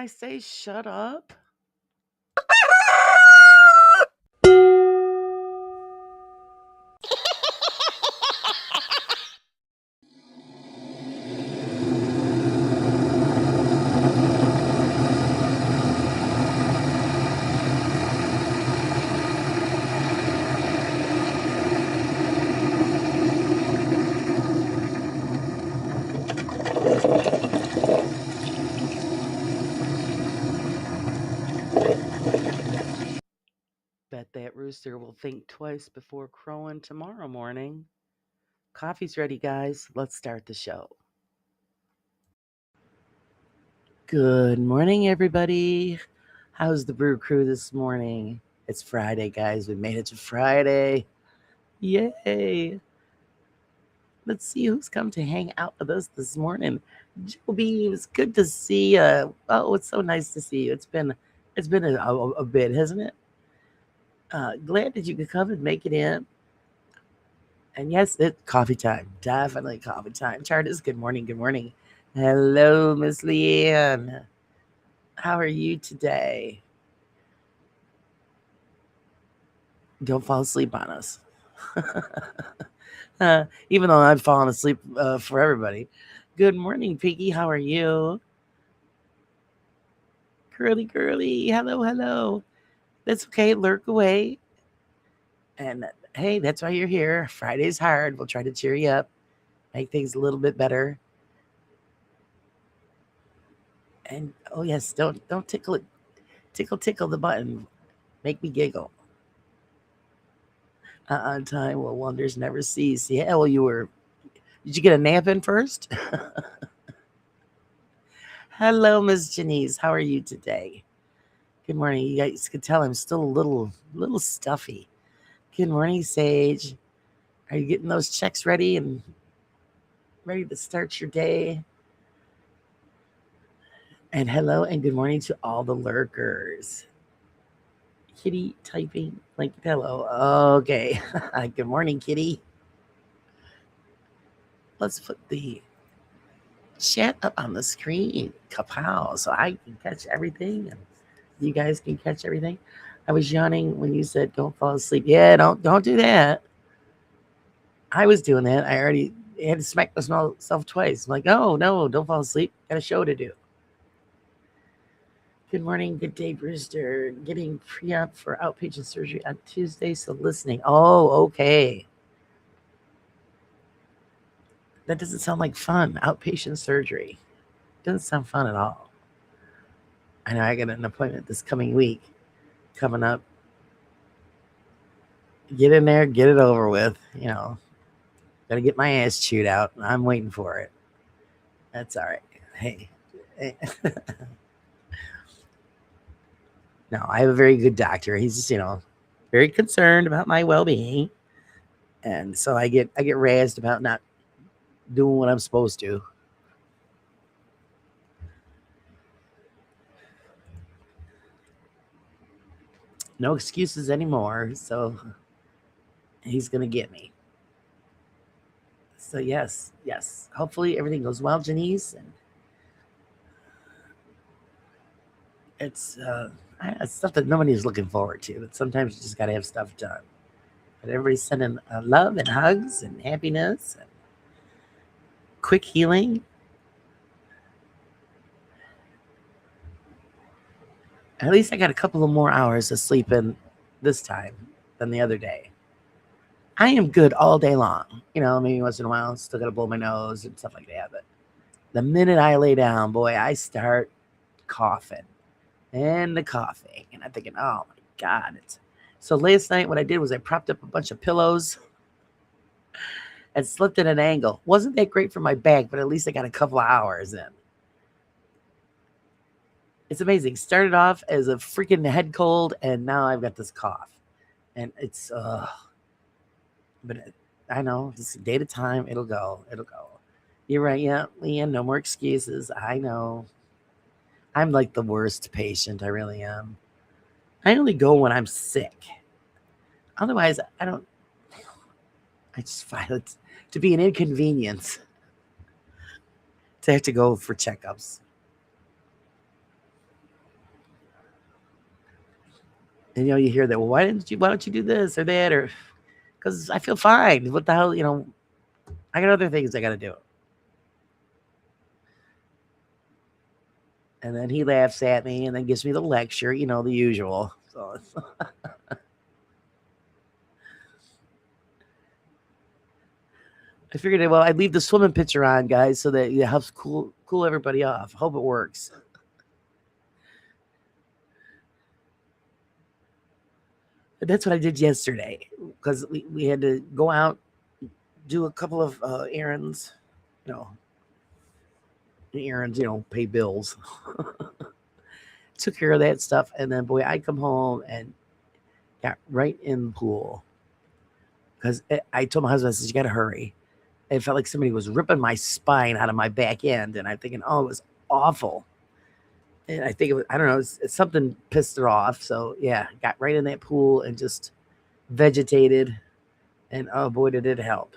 I say shut up? Bet that rooster will think twice before crowing tomorrow morning. Coffee's ready, guys. Let's start the show. Good morning, everybody. How's the brew crew this morning? It's Friday, guys. We made it to Friday. Yay. Let's see who's come to hang out with us this morning. Joby, it's good to see you. Oh, it's so nice to see you. It's been a bit, hasn't it? Glad that you could come and make it in. And yes, it's coffee time. Definitely coffee time. Charters, good morning. Good morning. Hello, Miss Leanne. How are you today? Don't fall asleep on us. Even though I'm falling asleep for everybody. Good morning, Piggy. How are you? Curly, curly. Hello, hello. That's okay. Lurk away. And hey, that's why you're here. Friday's hard. We'll try to cheer you up, make things a little bit better. And oh yes, don't tickle it. Tickle the button. Make me giggle. Time will wonders never cease. Yeah, well, did you get a nap in first? Hello, Miss Janice. How are you today? Good morning. You guys can tell I'm still a little stuffy. Good morning, Sage. Are you getting those checks ready and ready to start your day? And hello and good morning to all the lurkers. Kitty typing like hello. Okay. Good morning, Kitty. Let's put the chat up on the screen. Kapow. So I can catch everything and you guys can catch everything. I was yawning when you said don't fall asleep. Yeah, don't do that. I was doing that. I already had to smack myself twice. I'm like, oh no, don't fall asleep. Got a show to do. Good morning, good day, Brewster. Getting pre-op for outpatient surgery on Tuesday, so listening. Oh, okay. That doesn't sound like fun. Outpatient surgery. Doesn't sound fun at all. I know I got an appointment this coming week coming up. Get in there, get it over with. Gotta get my ass chewed out. I'm waiting for it. That's all right. Hey. No, I have a very good doctor. He's just, very concerned about my well-being, and so I get razzed about not doing what I'm supposed to. No excuses anymore. So he's gonna get me. So yes, yes. Hopefully everything goes well, Janice. And it's stuff that nobody's looking forward to. But sometimes you just gotta have stuff done. But everybody's sending love and hugs and happiness and quick healing. At least I got a couple of more hours of sleep in this time than the other day. I am good all day long. Maybe once in a while, still got to blow my nose and stuff like that. But the minute I lay down, boy, I start coughing and the coughing. And I'm thinking, oh my God. So last night, what I did was I propped up a bunch of pillows and slept at an angle. Wasn't that great for my back, but at least I got a couple of hours in. It's amazing. Started off as a freaking head cold, and now I've got this cough. And it's, but I know, just a day at a time, it'll go. It'll go. You're right. Yeah, Leanne, no more excuses. I know. I'm like the worst patient. I really am. I only go when I'm sick. Otherwise, I don't. I just find it to be an inconvenience to have to go for checkups. And you hear that. Well, why don't you do this or that? Or because I feel fine. What the hell? I got other things I got to do. And then he laughs at me and then gives me the lecture. The usual. So I figured, well, I'd leave the swimming picture on, guys, so that it helps cool everybody off. Hope it works. But that's what I did yesterday because we had to go out, do a couple of errands, you know, pay bills. Took care of that stuff, and then boy, I come home and got right in the pool because I told my husband, I said, "You got to hurry." It felt like somebody was ripping my spine out of my back end, and I'm thinking, "Oh, it was awful." And I think I don't know, it's something pissed her off. So yeah, got right in that pool and just vegetated, and oh boy, did it help.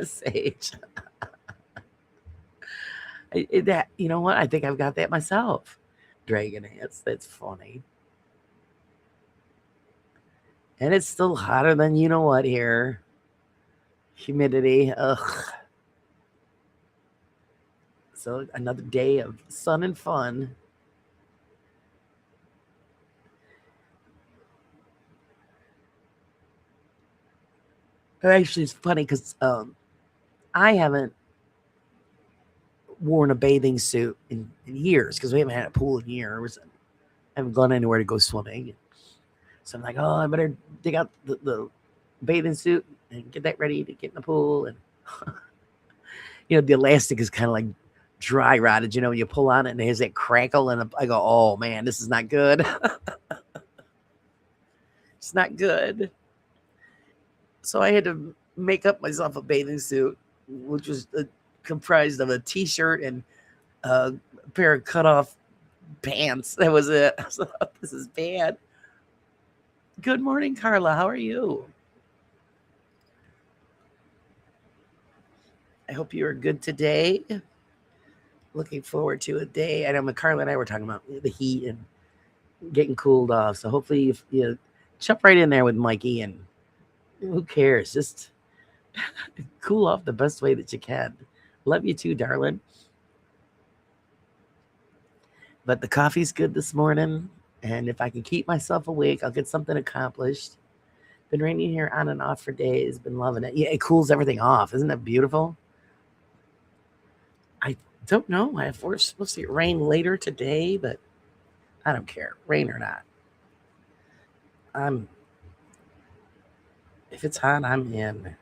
Sage. That you know what? I think I've got that myself. Dragon ants. That's funny. And it's still hotter than you know what here. Humidity. Ugh. So another day of sun and fun. Actually, it's funny because I haven't worn a bathing suit in years because we haven't had a pool in years. I haven't gone anywhere to go swimming. So I'm like, oh, I better dig out the bathing suit and get that ready to get in the pool. And the elastic is kind of like dry rotted. When you pull on it and it has that crackle, and I go, oh man, this is not good. It's not good. So I had to make up myself a bathing suit, which was comprised of a t-shirt and a pair of cut off pants. That was it. I was like, oh, this is bad. Good morning, Carla. How are you? I hope you are good today. Looking forward to a day. I know Carla and I were talking about the heat and getting cooled off. So hopefully you jump right in there with Mikey, and who cares? Just cool off the best way that you can. Love you too, darling. But the coffee's good this morning. And if I can keep myself awake, I'll get something accomplished. Been raining here on and off for days. Been loving it. Yeah, it cools everything off. Isn't that beautiful? I don't know. We're supposed to get rain later today, but I don't care, rain or not. If it's hot, I'm in,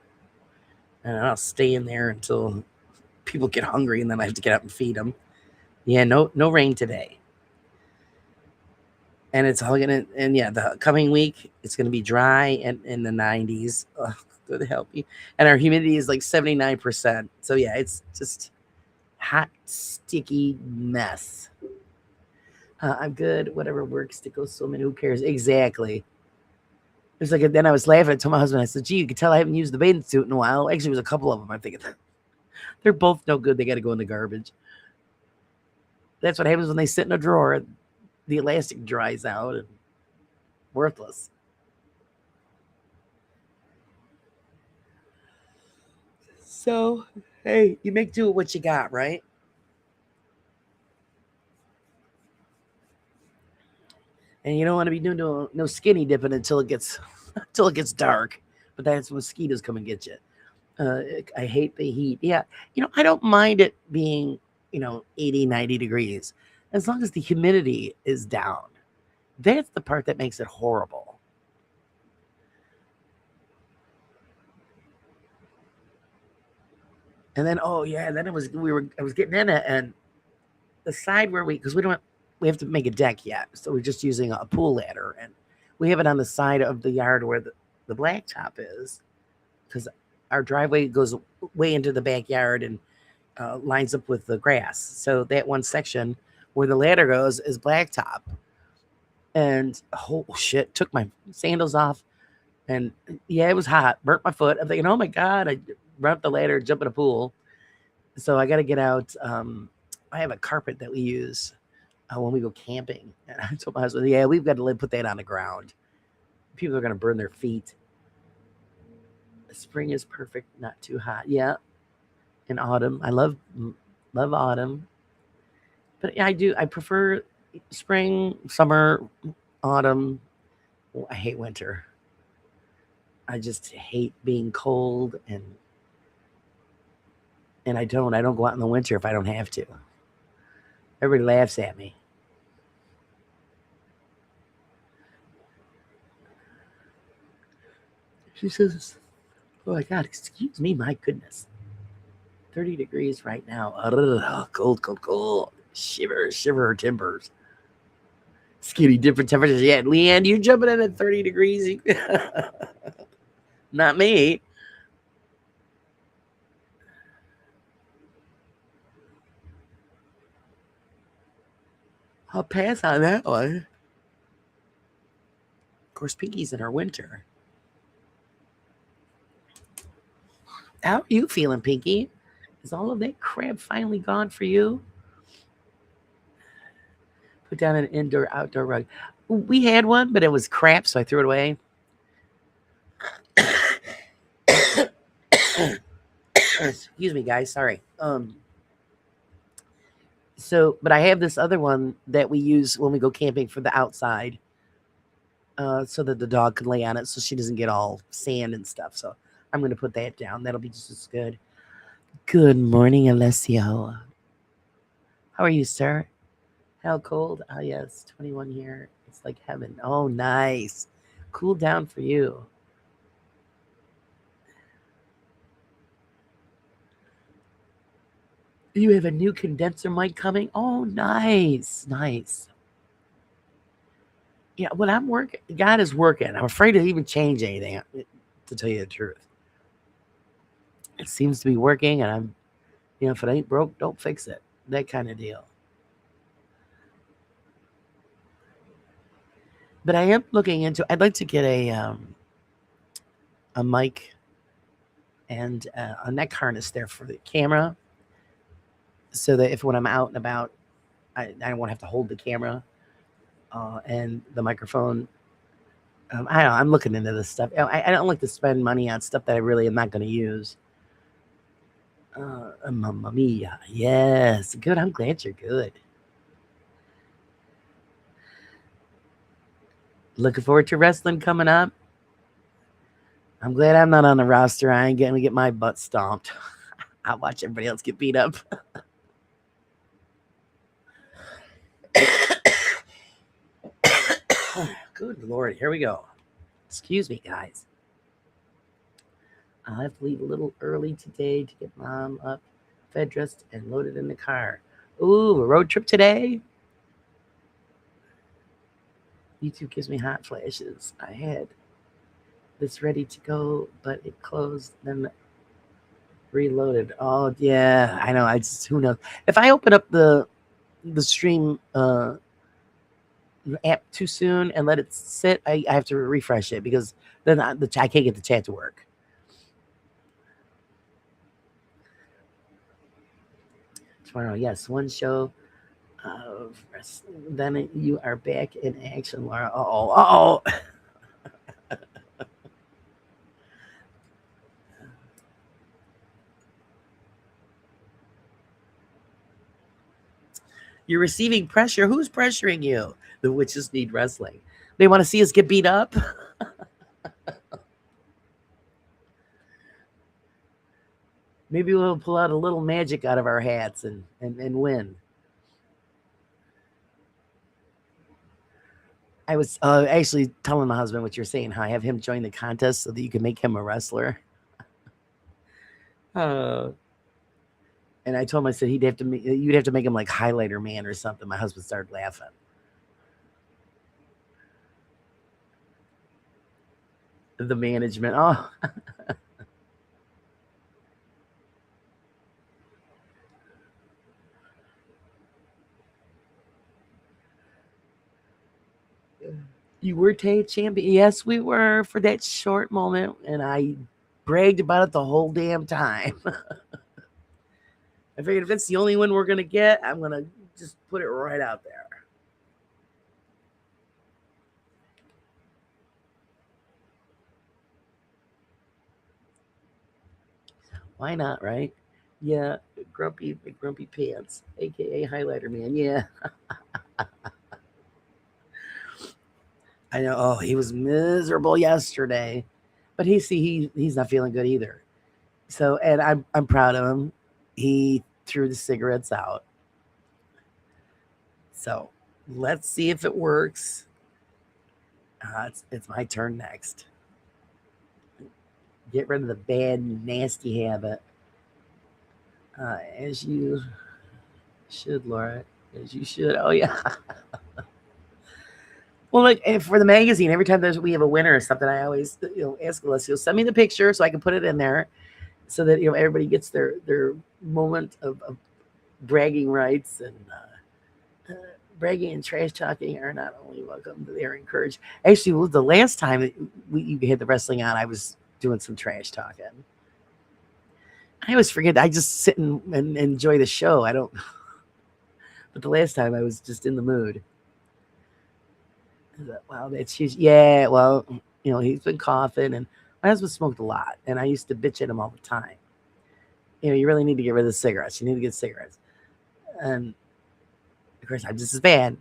and I'll stay in there until people get hungry, and then I have to get up and feed them. Yeah, no rain today. And it's all gonna, and yeah, the coming week it's gonna be dry and in the 90s. Oh, good help me. And our humidity is like 79%. So yeah, it's just hot, sticky mess. I'm good. Whatever works to go swimming. Who cares? Exactly. It's like, then I was laughing. I told my husband, I said, gee, you can tell I haven't used the bathing suit in a while. Actually, it was a couple of them. I'm thinking they're both no good. They got to go in the garbage. That's what happens when they sit in a drawer. The elastic dries out and worthless. So, hey, you make do with what you got, right? And you don't want to be doing no skinny dipping until it gets dark. But that's when mosquitoes come and get you. I hate the heat. Yeah, I don't mind it being 80, 90 degrees as long as the humidity is down. That's the part that makes it horrible. And then, oh yeah, then I was getting in it, and the side where because we have to make a deck yet, so we're just using a pool ladder, and we have it on the side of the yard where the blacktop is, because our driveway goes way into the backyard and lines up with the grass. So that one section where the ladder goes is blacktop. And oh shit, took my sandals off, and yeah, it was hot. Burnt my foot. I'm thinking, oh my god, I run up the ladder, jump in a pool. So I got to get out. I have a carpet that we use when we go camping. And I told my husband, yeah, we've got to put that on the ground. People are going to burn their feet. Spring is perfect, not too hot. Yeah, and autumn. I love autumn, but yeah, I do. I prefer spring, summer, autumn. I hate winter. I just hate being cold, and I don't go out in the winter if I don't have to. Everybody laughs at me. She says, "Oh my God, excuse me, my goodness, 30 degrees right now. Ugh, cold, cold, cold. Shiver, shiver timbers. Skinny different temperatures. Yeah, Leanne, you jumping in at 30 degrees? Not me. I'll pass on that one. Of course, Pinky's in our winter. How are you feeling, Pinky? Is all of that crap finally gone for you? Put down an indoor outdoor rug. We had one, but it was crap, so I threw it away. Excuse me, guys. Sorry. So, but I have this other one that we use when we go camping for the outside, so that the dog can lay on it, so she doesn't get all sand and stuff. So I'm going to put that down. That'll be just as good. Good morning, Alessio. How are you, sir? How cold? Oh, yes, 21 here. It's like heaven. Oh, nice. Cool down for you. You have a new condenser mic coming? Oh, nice. Nice. Yeah, when I'm working, God is working. I'm afraid to even change anything, to tell you the truth. It seems to be working, and if it ain't broke, don't fix it. That kind of deal. But I am looking into. I'd like to get a mic and a neck harness there for the camera, so that if when I'm out and about, I won't have to hold the camera and the microphone. I don't know. I'm looking into this stuff. I don't like to spend money on stuff that I really am not going to use. Mamma mia. Yes. Good. I'm glad you're good. Looking forward to wrestling coming up. I'm glad I'm not on the roster. I ain't going to get my butt stomped. I watch everybody else get beat up. Good Lord. Here we go. Excuse me, guys. I'll have to leave a little early today to get Mom up, fed, dressed, and loaded in the car. Ooh, a road trip today? YouTube gives me hot flashes. I had this ready to go, but it closed, then reloaded. Oh, yeah, I know. Who knows? If I open up the stream app too soon and let it sit, I have to refresh it, because then I can't get the chat to work. Tomorrow, yes, one show of wrestling. Then you are back in action, Laura. Uh-oh. You're receiving pressure. Who's pressuring you? The witches need wrestling. They want to see us get beat up. Maybe we'll pull out a little magic out of our hats and win. I was actually telling my husband what you're saying, how I have him join the contest so that you can make him a wrestler. And I told him, I said you'd have to make him like Highlighter Man or something. My husband started laughing. The management. Oh. You were tag champion. Yes, we were, for that short moment, and I bragged about it the whole damn time. I figured if it's the only one we're going to get, I'm going to just put it right out there. Why not, right? Yeah, grumpy pants, aka highlighter man. Yeah, I know. Oh, he was miserable yesterday, but he's not feeling good either. So, and I'm proud of him. He threw the cigarettes out. So, let's see if it works. It's my turn next. Get rid of the bad, nasty habit. As you should, Laura. As you should. Oh yeah. Well, like for the magazine, every time we have a winner or something, I always ask Alessio, send me the picture so I can put it in there, so that everybody gets their moment of bragging rights, and bragging and trash talking are not only welcome, but they are encouraged. Actually, well, the last time you had the wrestling on, I was doing some trash talking. I always forget. I just sit and enjoy the show. I don't. But the last time I was just in the mood. Well, it's huge. Yeah, well, he's been coughing, and my husband smoked a lot, and I used to bitch at him all the time. You really need to get rid of the cigarettes. You need to get cigarettes. And of course, I'm just as bad.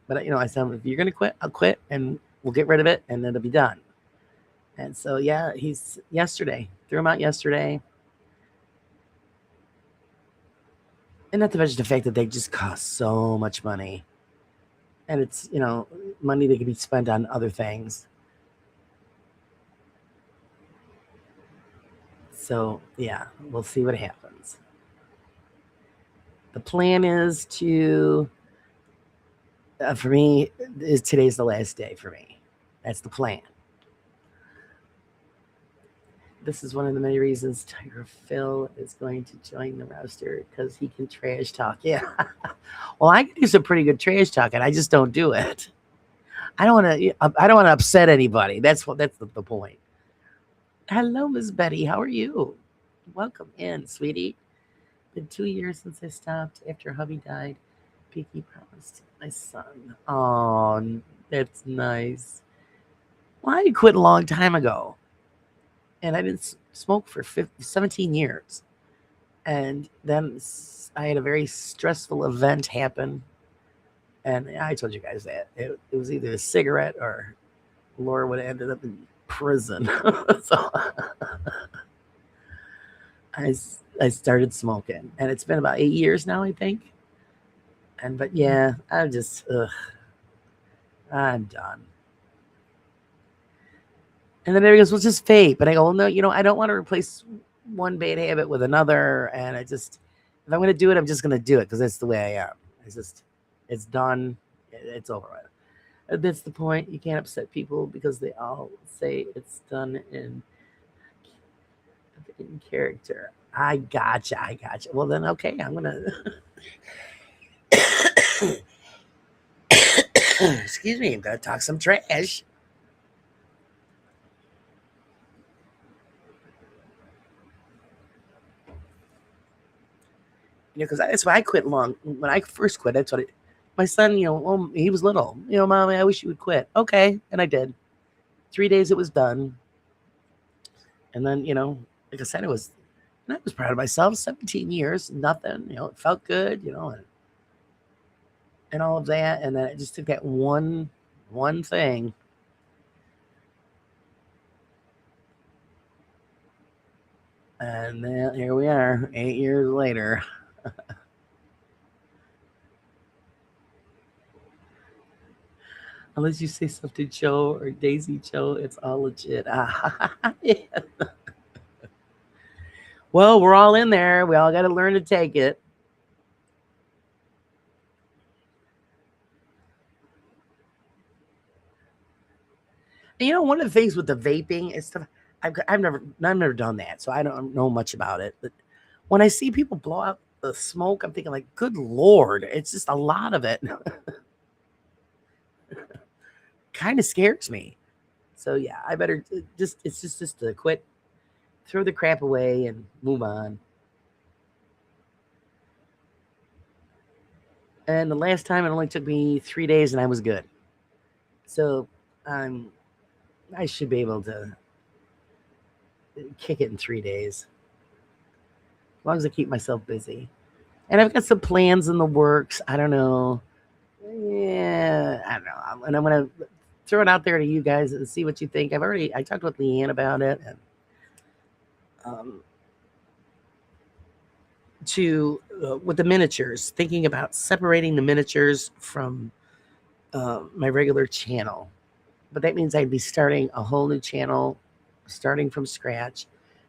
But I said, if you're gonna quit, I'll quit, and we'll get rid of it, and it'll be done. And so, yeah, he's threw him out yesterday, and not to mention the fact that they just cost so much money, and it's money that can be spent on other things. So yeah, we'll see what happens. The plan is to, for me, today's the last day for me. That's the plan. This is one of the many reasons Tiger Phil is going to join the roster, because he can trash talk. Yeah. Well, I can do some pretty good trash talking. I just don't do it. I don't want to upset anybody. That's the point. Hello, Miss Betty. How are you? Welcome in, sweetie. Been 2 years since I stopped after hubby died. Pinky promised my son. Oh, that's nice. Well, I quit a long time ago, and I didn't smoke for 17 years. And then I had a very stressful event happen, and I told you guys that it was either a cigarette or Laura would have ended up in prison. So I started smoking, and it's been about 8 years now, I think. But yeah, I'm done. And then everybody goes, well, just vape. And I go, well, no, I don't want to replace one bad habit with another. And if I'm going to do it, I'm just going to do it, because that's the way I am. It's done. It's over with. That's the point. You can't upset people because they all say it's done in character. I gotcha. Well, then, okay, I'm going to... Excuse me, I'm going to talk some trash. Because that's why I quit when I first quit. That's what my son, he was little. Mommy, I wish you would quit. Okay, and I did. 3 days, it was done. And then, like I said, I was proud of myself. 17 years, nothing. It felt good. And all of that. And then it just took that one thing. And then here we are, 8 years later. Unless you say something Joe or Daisy Joe, it's all legit. Yeah. Well, we're all in there. We all got to learn to take it. And one of the things with the vaping is stuff. I've never done that, so I don't know much about it. But when I see people blow out the smoke, I'm thinking, like, good Lord, it's just a lot of it. Kind of scares me. So yeah, I better it's just to quit, throw the crap away, and move on. And the last time it only took me 3 days and I was good. So I should be able to kick it in 3 days. As long as I keep myself busy. And I've got some plans in the works. I don't know. Yeah, I don't know. And I'm going to throw it out there to you guys and see what you think. I talked with Leanne about it. And, with the miniatures, thinking about separating the miniatures from my regular channel. But that means I'd be starting a whole new channel, starting from scratch,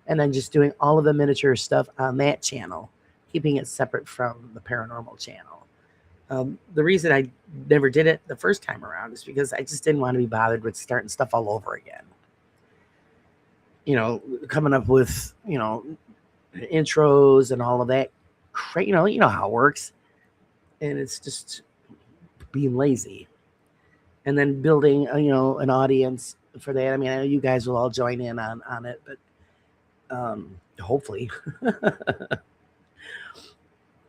and then just doing all of the miniature stuff on that channel, keeping it separate from the paranormal channel. The reason I never did it the first time around is because I just didn't want to be bothered with starting stuff all over again. Coming up with, intros and all of that. You know how it works. And it's just being lazy. And then building, an audience for that. I mean, I know you guys will all join in on it, but hopefully. But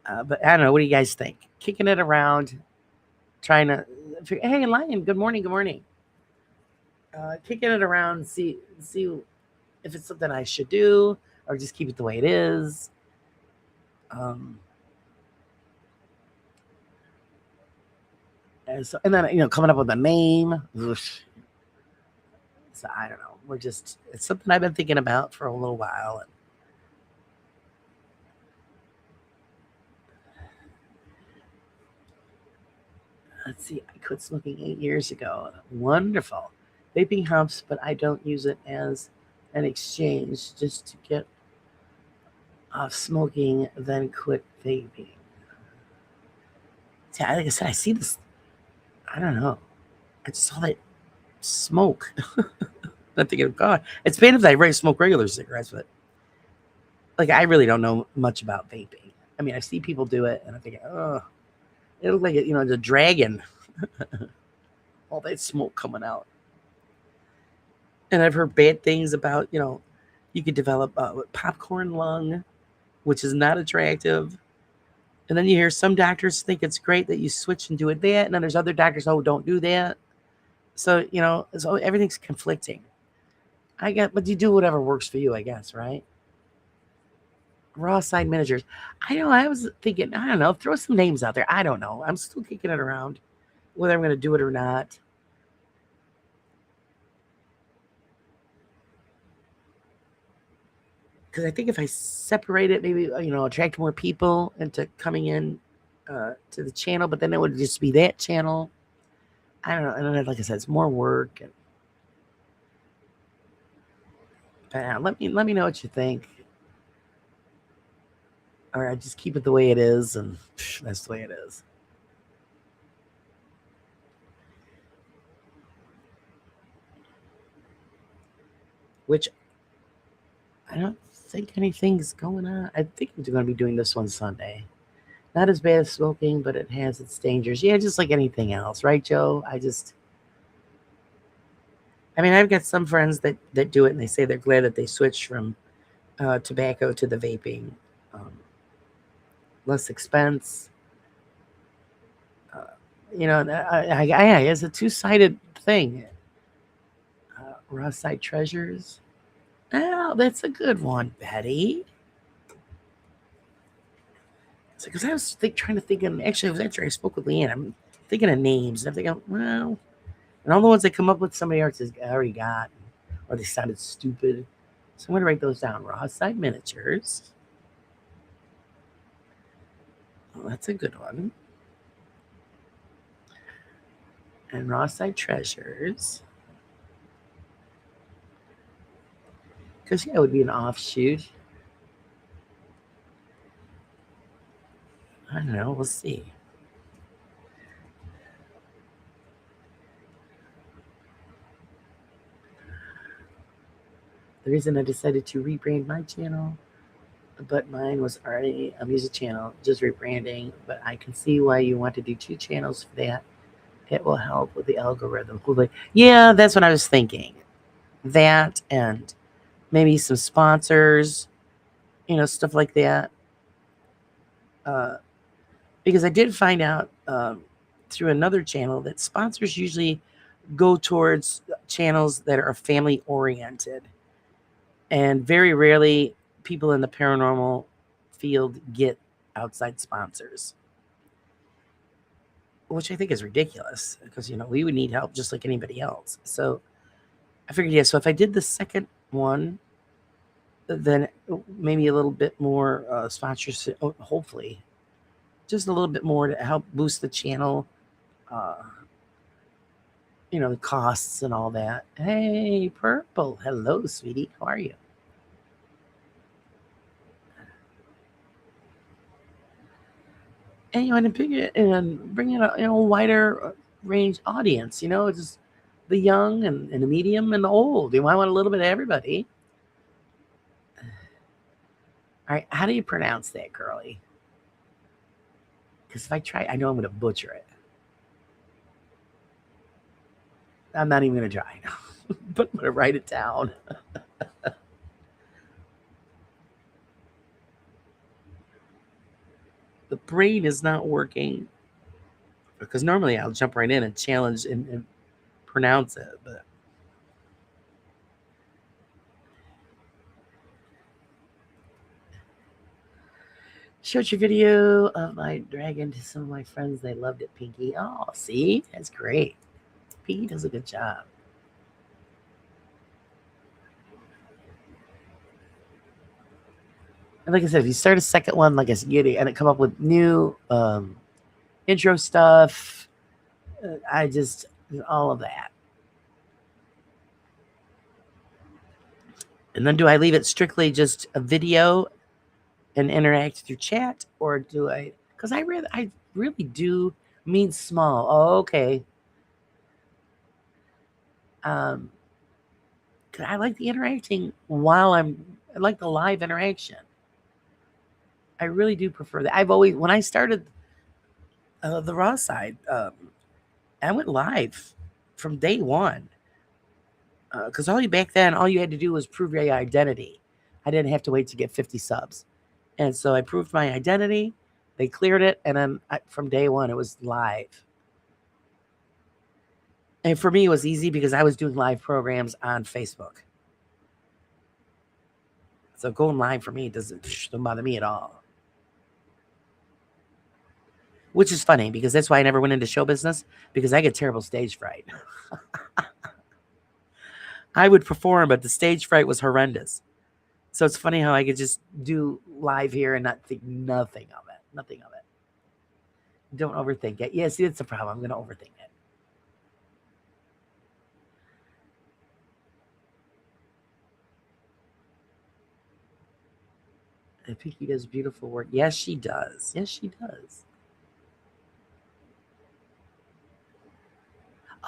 I don't know. What do you guys think? Kicking it around, trying to. Hey, Lion. Good morning. Good morning. Kicking it around, see if it's something I should do or just keep it the way it is. And then coming up with a name. Oof. So I don't know. It's something I've been thinking about for a little while. And let's see. I quit smoking 8 years ago. Wonderful. Vaping helps, but I don't use it as an exchange, just to get off smoking, then quit vaping. See, like I said, I see this. I don't know. I just saw that smoke. I'm thinking, God, it's bad if I smoke regular cigarettes, but like I really don't know much about vaping. I mean, I see people do it, and I'm thinking, oh, it looks like the dragon, all that smoke coming out. And I've heard bad things about, you could develop popcorn lung, which is not attractive. And then you hear some doctors think it's great that you switch and do it that. And then there's other doctors, oh, don't do that. So, so everything's conflicting. But you do whatever works for you, I guess, right? Raw side miniatures. I know, I was thinking, I don't know, throw some names out there. I don't know. I'm still kicking it around, whether I'm going to do it or not. Because I think if I separate it, maybe, attract more people into coming in to the channel, but then it would just be that channel. I don't know. And then, like I said, it's more work. But let me know what you think. Or I just keep it the way it is, and that's the way it is. Which I don't think anything's going on. I think we're going to be doing this one Sunday. Not as bad as smoking, but it has its dangers. Yeah, just like anything else, right, Joe? I mean, I've got some friends that do it, and they say they're glad that they switched from tobacco to the vaping. Less expense. It's a two-sided thing. Raw side treasures. Oh, that's a good one, Betty. Because I was trying to think of, actually, it was after I spoke with Leanne. I'm thinking of names. And I'm thinking, well, and all the ones they come up with, somebody else has already got, or they sounded stupid. So I'm going to write those down. Raw side miniatures. Oh, that's a good one. And raw side treasures. Because, yeah, it would be an offshoot. I don't know. We'll see. The reason I decided to rebrand my channel, but mine was already a music channel, just rebranding. But I can see why you want to do 2 channels for that. It will help with the algorithm. Yeah, that's what I was thinking. That and maybe some sponsors, stuff like that. Because I did find out through another channel that sponsors usually go towards channels that are family oriented, and very rarely people in the paranormal field get outside sponsors, which I think is ridiculous because, we would need help just like anybody else. So I figured, yeah, so if I did the second one, then maybe a little bit more sponsorship, hopefully, just a little bit more to help boost the channel, uh, the costs and all that. Hey, Purple. Hello, sweetie. How are you? And to pick it and bring in a wider range audience. Just the young and the medium and the old. I want a little bit of everybody. All right, how do you pronounce that, girly? Because if I try, I know I'm going to butcher it. I'm not even going to try, but I'm going to write it down. The brain is not working because normally I'll jump right in and challenge and pronounce it, but showed your video of my dragon to some of my friends. They loved it, Pinky. Oh, see? That's great. Pinky does a good job. And like I said, if you start a second one, like I said, and come up with new intro stuff, I just, all of that. And then do I leave it strictly just a video and interact through chat, or do I? Because I really do mean small. Oh, okay. I like the interacting I like the live interaction. I really do prefer that. When I started the Raw side, I went live from day one. Because back then, all you had to do was prove your identity. I didn't have to wait to get 50 subs. And so I proved my identity. They cleared it. And then from day one, it was live. And for me, it was easy because I was doing live programs on Facebook. So going live for me doesn't bother me at all. Which is funny because that's why I never went into show business, because I get terrible stage fright. I would perform, but the stage fright was horrendous. So it's funny how I could just do live here and not think nothing of it. Nothing of it. Don't overthink it. Yeah, see, that's the problem. I'm going to overthink it. I think he does beautiful work. Yes, she does. Yes, she does.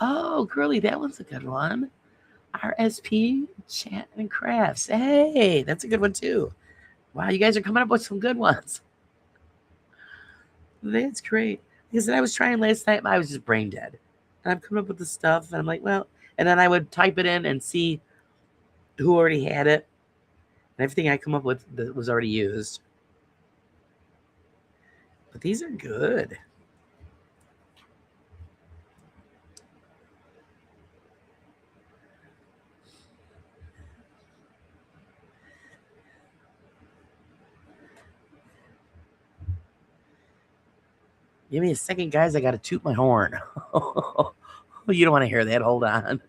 Oh, girly, that one's a good one. RSP Chat and Crafts. Hey, that's a good one too. Wow, you guys are coming up with some good ones. That's great. Because I was trying last night, I was just brain dead. And I'm coming up with the stuff, and I'm like, well, and then I would type it in and see who already had it. And everything I come up with that was already used. But these are good. Give me a second, guys. I got to toot my horn. You don't want to hear that. Hold on.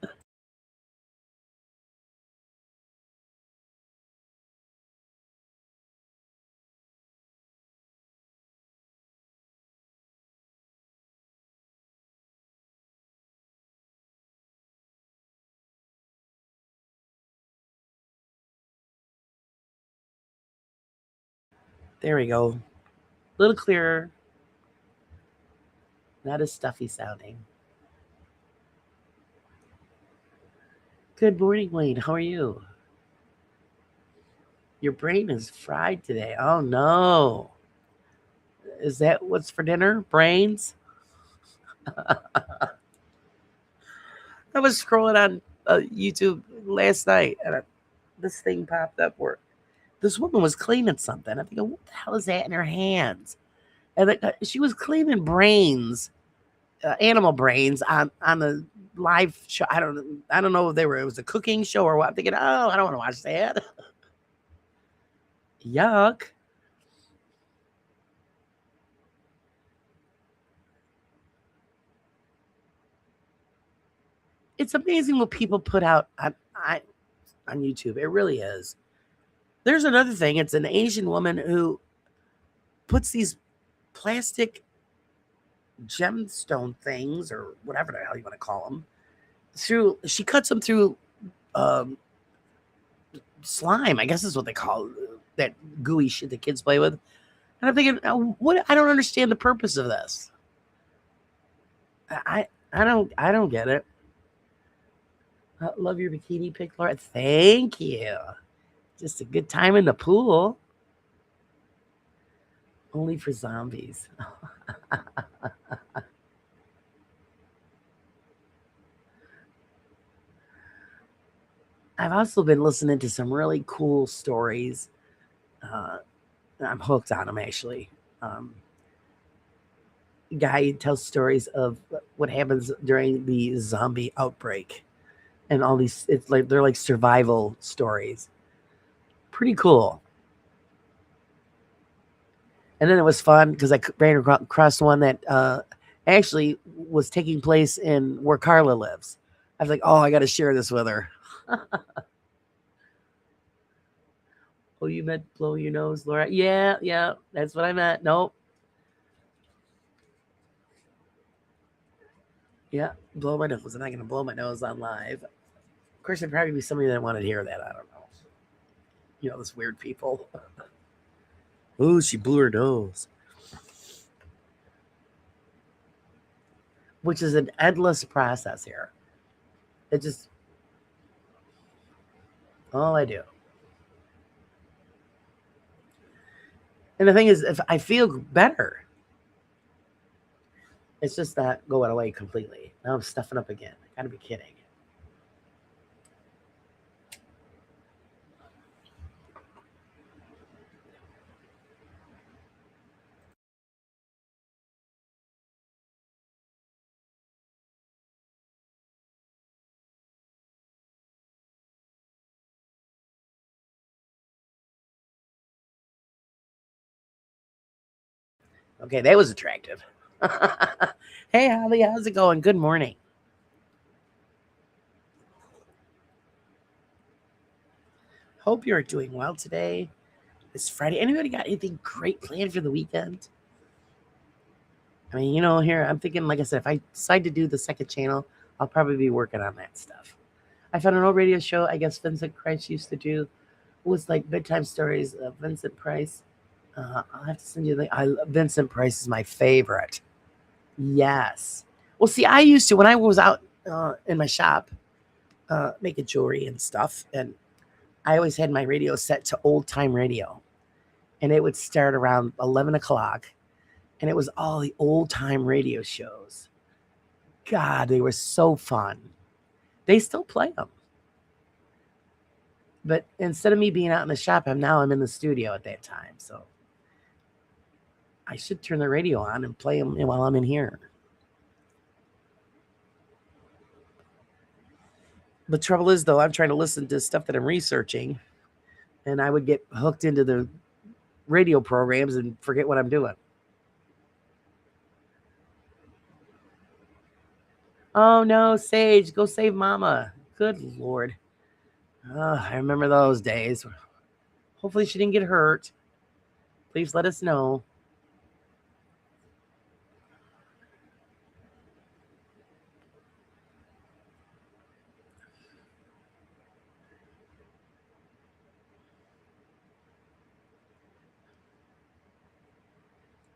There we go. A little clearer. Not as stuffy sounding. Good morning, Wayne. How are you? Your brain is fried today. Oh, no. Is that what's for dinner? Brains? I was scrolling on YouTube last night and this thing popped up where this woman was cleaning something. I'm thinking, what the hell is that in her hands? And she was claiming brains, animal brains on the live show. I don't know if it was a cooking show or what. I'm thinking, oh, I don't want to watch that. Yuck. It's amazing what people put out on YouTube. It really is. There's another thing. It's an Asian woman who puts these plastic gemstone things, or whatever the hell you want to call them, through. She cuts them through um, slime, I guess is what they call that gooey shit that kids play with. And I'm thinking, what? I don't understand the purpose of this. I don't get it. Love your bikini pic, Laura. Thank you. Just a good time in the pool. Only for zombies. I've also been listening to some really cool stories. I'm hooked on them, actually. Guy tells stories of what happens during the zombie outbreak, and all these. It's like they're like survival stories. Pretty cool. And then it was fun because I ran across one that actually was taking place in where Carla lives. I was like, oh, I got to share this with her. Oh, you meant blow your nose, Laura? Yeah, that's what I meant. Nope. Yeah, blow my nose. I'm not going to blow my nose on live. Of course, there'd probably be somebody that wanted to hear that. I don't know. You know, those weird people. Ooh, she blew her nose. Which is an endless process here. It just, all I do. And the thing is, if I feel better, it's just not going away completely. Now I'm stuffing up again. I gotta be kidding. Okay, that was attractive. Hey, Holly, how's it going? Good morning. Hope you're doing well today. It's Friday. Anybody got anything great planned for the weekend? I mean, here I'm thinking, like I said, if I decide to do the second channel, I'll probably be working on that stuff. I found an old radio show, I guess Vincent Price used to do. It was like bedtime stories of Vincent Price. I'll have to send you Vincent Price is my favorite. Yes. Well, see, I used to, when I was out in my shop making jewelry and stuff, and I always had my radio set to old time radio. And it would start around 11 o'clock, and it was all the old time radio shows. God, they were so fun. They still play them. But instead of me being out in the shop, I'm in the studio at that time. So I should turn the radio on and play them while I'm in here. The trouble is, though, I'm trying to listen to stuff that I'm researching, and I would get hooked into the radio programs and forget what I'm doing. Oh no, Sage, go save Mama. Good Lord. I remember those days. Hopefully she didn't get hurt. Please let us know.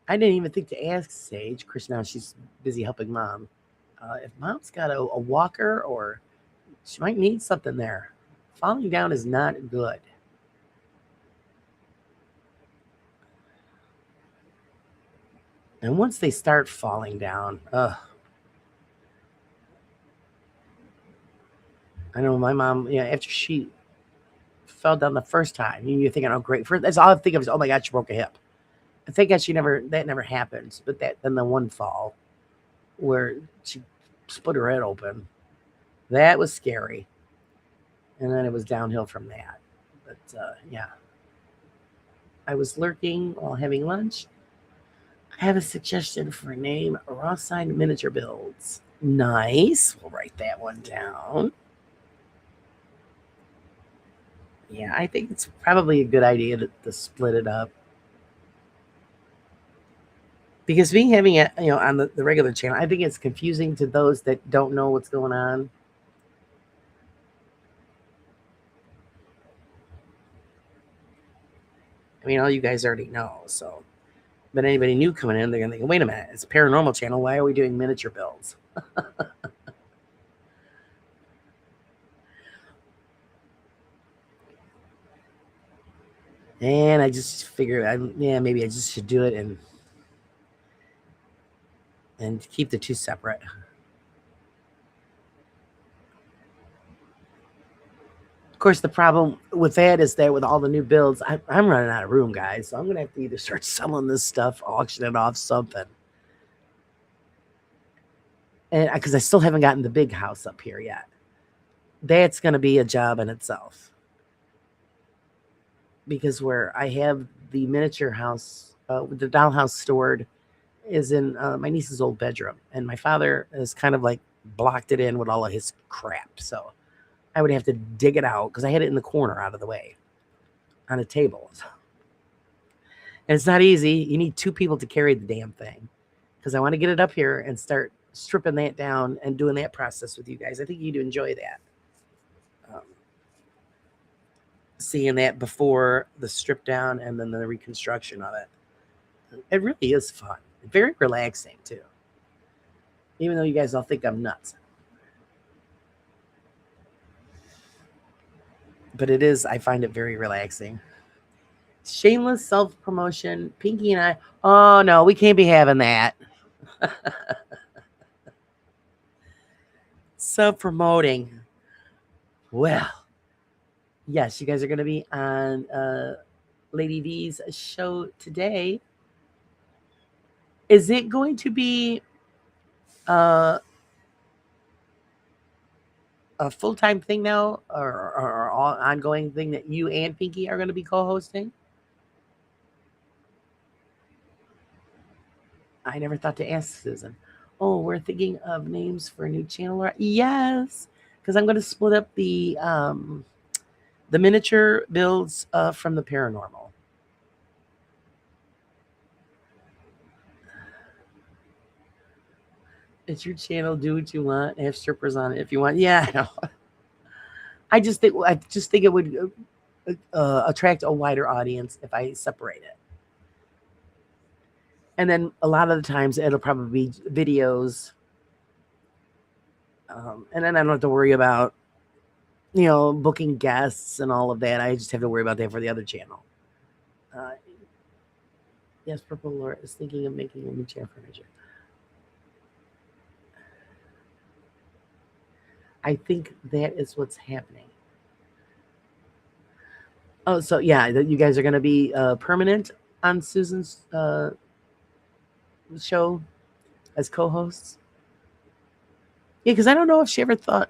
I didn't even think to ask Sage. Of course, now she's busy helping Mom. If Mom's got a walker, or she might need something there. Falling down is not good. And once they start falling down, I know my mom, after she fell down the first time, you're thinking, oh, great. First, that's all I think of is, oh my God, she broke a hip. thank God that never happened. But then the one fall where she split her head open, that was scary. And then it was downhill from that. But yeah, I was lurking while having lunch. I have a suggestion for a name: Rothside Miniature Builds. Nice. We'll write that one down. Yeah, I think it's probably a good idea to split it up. Because being having it, on the regular channel, I think it's confusing to those that don't know what's going on. I mean, all you guys already know. So, but anybody new coming in, they're gonna think, wait a minute, it's a paranormal channel. Why are we doing miniature builds? And I just figured, maybe I just should do it and keep the two separate. Of course, the problem with that is that with all the new builds, I'm running out of room, guys. So I'm gonna have to either start selling this stuff, auction it off, something. And because I still haven't gotten the big house up here yet, that's gonna be a job in itself. Because where I have the miniature house, with the dollhouse stored, is in my niece's old bedroom, and my father has kind of like blocked it in with all of his crap. So I would have to dig it out because I had it in the corner out of the way on a table. And it's not easy. You need two people to carry the damn thing because I want to get it up here and start stripping that down and doing that process with you guys. I think you'd enjoy that. Seeing that before the strip down and then the reconstruction of it. It really is fun. Very relaxing, too. Even though you guys all think I'm nuts. But it is, I find it very relaxing. Shameless self-promotion. Pinky and I, oh no, we can't be having that. Self-promoting. Well, yes, you guys are going to be on Lady V's show today. Is it going to be a full-time thing now, or ongoing thing that you and Pinky are going to be co-hosting? I never thought to ask Susan. Oh, we're thinking of names for a new channel. Yes, because I'm going to split up the miniature builds from the paranormal. It's your channel. Do what you want. Have strippers on it if you want. Yeah, I know. I just think it would attract a wider audience if I separate it. And then a lot of the times it'll probably be videos, and then I don't have to worry about booking guests and all of that. I just have to worry about that for the other channel. Yes, Purple Laura is thinking of making a new chair furniture. I think that is what's happening. Oh, so yeah, you guys are going to be permanent on Susan's show as co-hosts. Yeah, because I don't know if she ever thought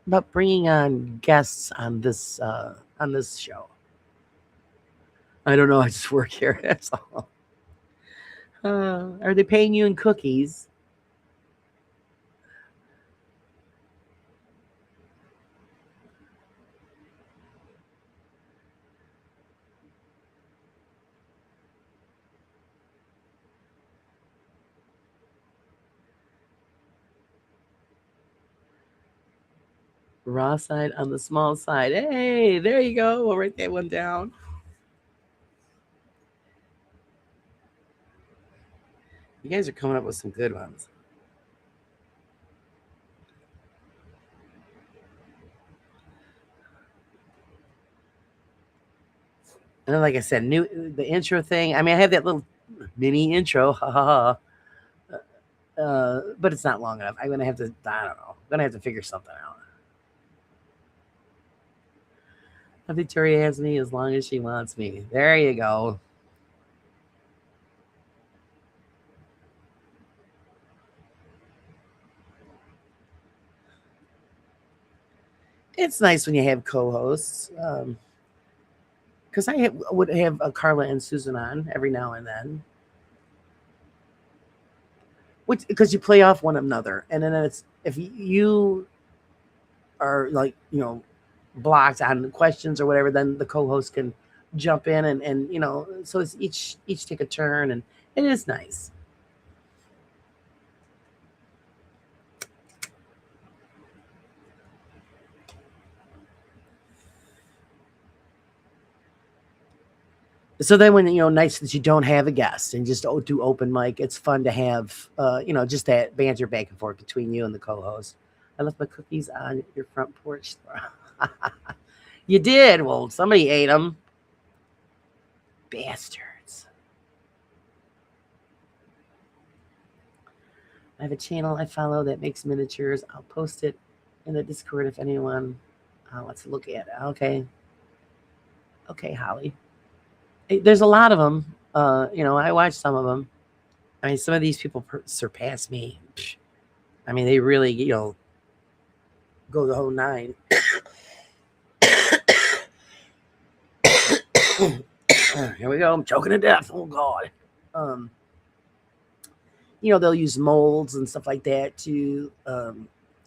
about bringing on guests on this show. I don't know. I just work here. That's all. Are they paying you in cookies? Raw side on the small side. Hey, there you go. We'll write that one down. You guys are coming up with some good ones. And then, like I said, the intro thing. I mean, I have that little mini intro, but it's not long enough. I'm gonna have to. I don't know. I'm gonna have to figure something out. Victoria has me as long as she wants me. There you go. it's nice when you have co-hosts. Because would have Carla and Susan on every now and then. Which because you play off one another, and then it's if you are like blocked on questions or whatever, then the co-host can jump in and so it's each take a turn, and it is nice. So then when nights that you don't have a guest and just do open mic, it's fun to have just that banter back and forth between you and the co-host. I left my cookies on your front porch. You did? Well, somebody ate them. Bastards. I have a channel I follow that makes miniatures. I'll post it in the Discord if anyone wants to look at it. Okay, Holly. There's a lot of them. I watch some of them. I mean, some of these people surpass me. I mean, they really, go the whole nine. Here we go. I'm choking to death. Oh God. They'll use molds and stuff like that to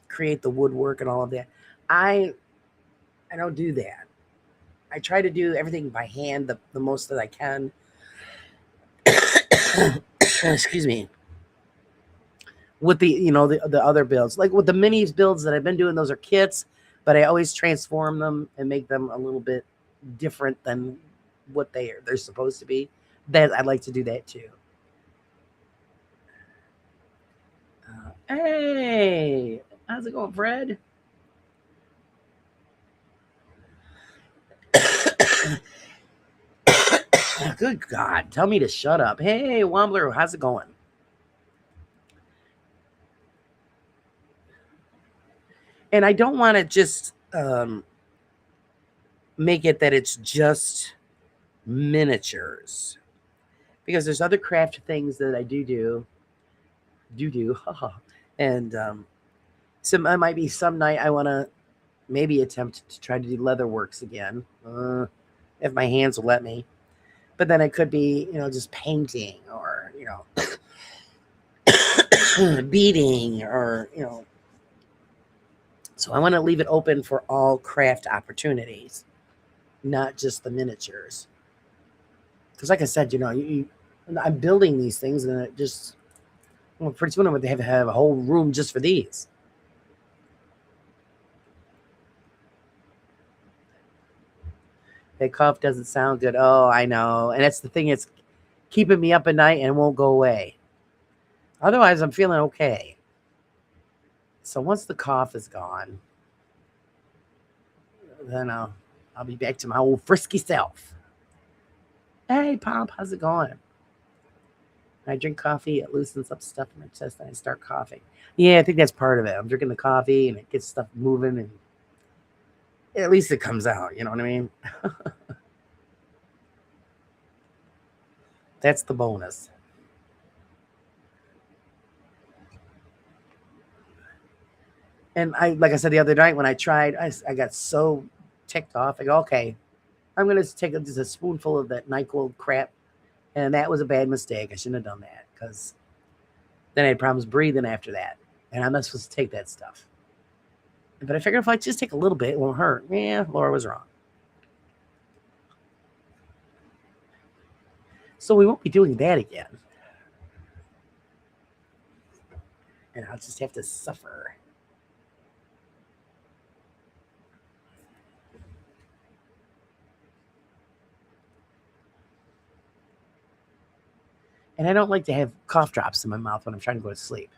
create the woodwork and all of that. I don't do that. I try to do everything by hand the most that I can. Excuse me. With the the other builds, like with the minis builds that I've been doing, those are kits, but I always transform them and make them a little bit different than what they're supposed to be. That I'd like to do that too. Hey, how's it going, Fred? Good God, tell me to shut up. Hey, Wombler, how's it going? And I don't want to just make it that it's just miniatures, because there's other craft things that I do, and some I might be some night I want to maybe attempt to try to do leather works again, if my hands will let me. But then it could be just painting or beading or So I want to leave it open for all craft opportunities, not just the miniatures. Because, like I said, I'm building these things, and it just pretty soon I'm going to have a whole room just for these. That cough doesn't sound good. Oh, I know, and that's the thing. It's keeping me up at night and won't go away. Otherwise, I'm feeling okay. So once the cough is gone, then I'll be back to my old frisky self. Hey, Pop, how's it going? When I drink coffee, it loosens up stuff in my chest, and I start coughing. Yeah, I think that's part of it. I'm drinking the coffee, and it gets stuff moving, and at least it comes out. You know what I mean? That's the bonus. And like I said the other night when I tried, I got so ticked off. I go, okay, I'm gonna take just a spoonful of that NyQuil crap, and that was a bad mistake. I shouldn't have done that, because then I had problems breathing after that, and I'm not supposed to take that stuff. But I figured if I just take a little bit, it won't hurt. Yeah, Laura was wrong. So we won't be doing that again, and I'll just have to suffer. And I don't like to have cough drops in my mouth when I'm trying to go to sleep.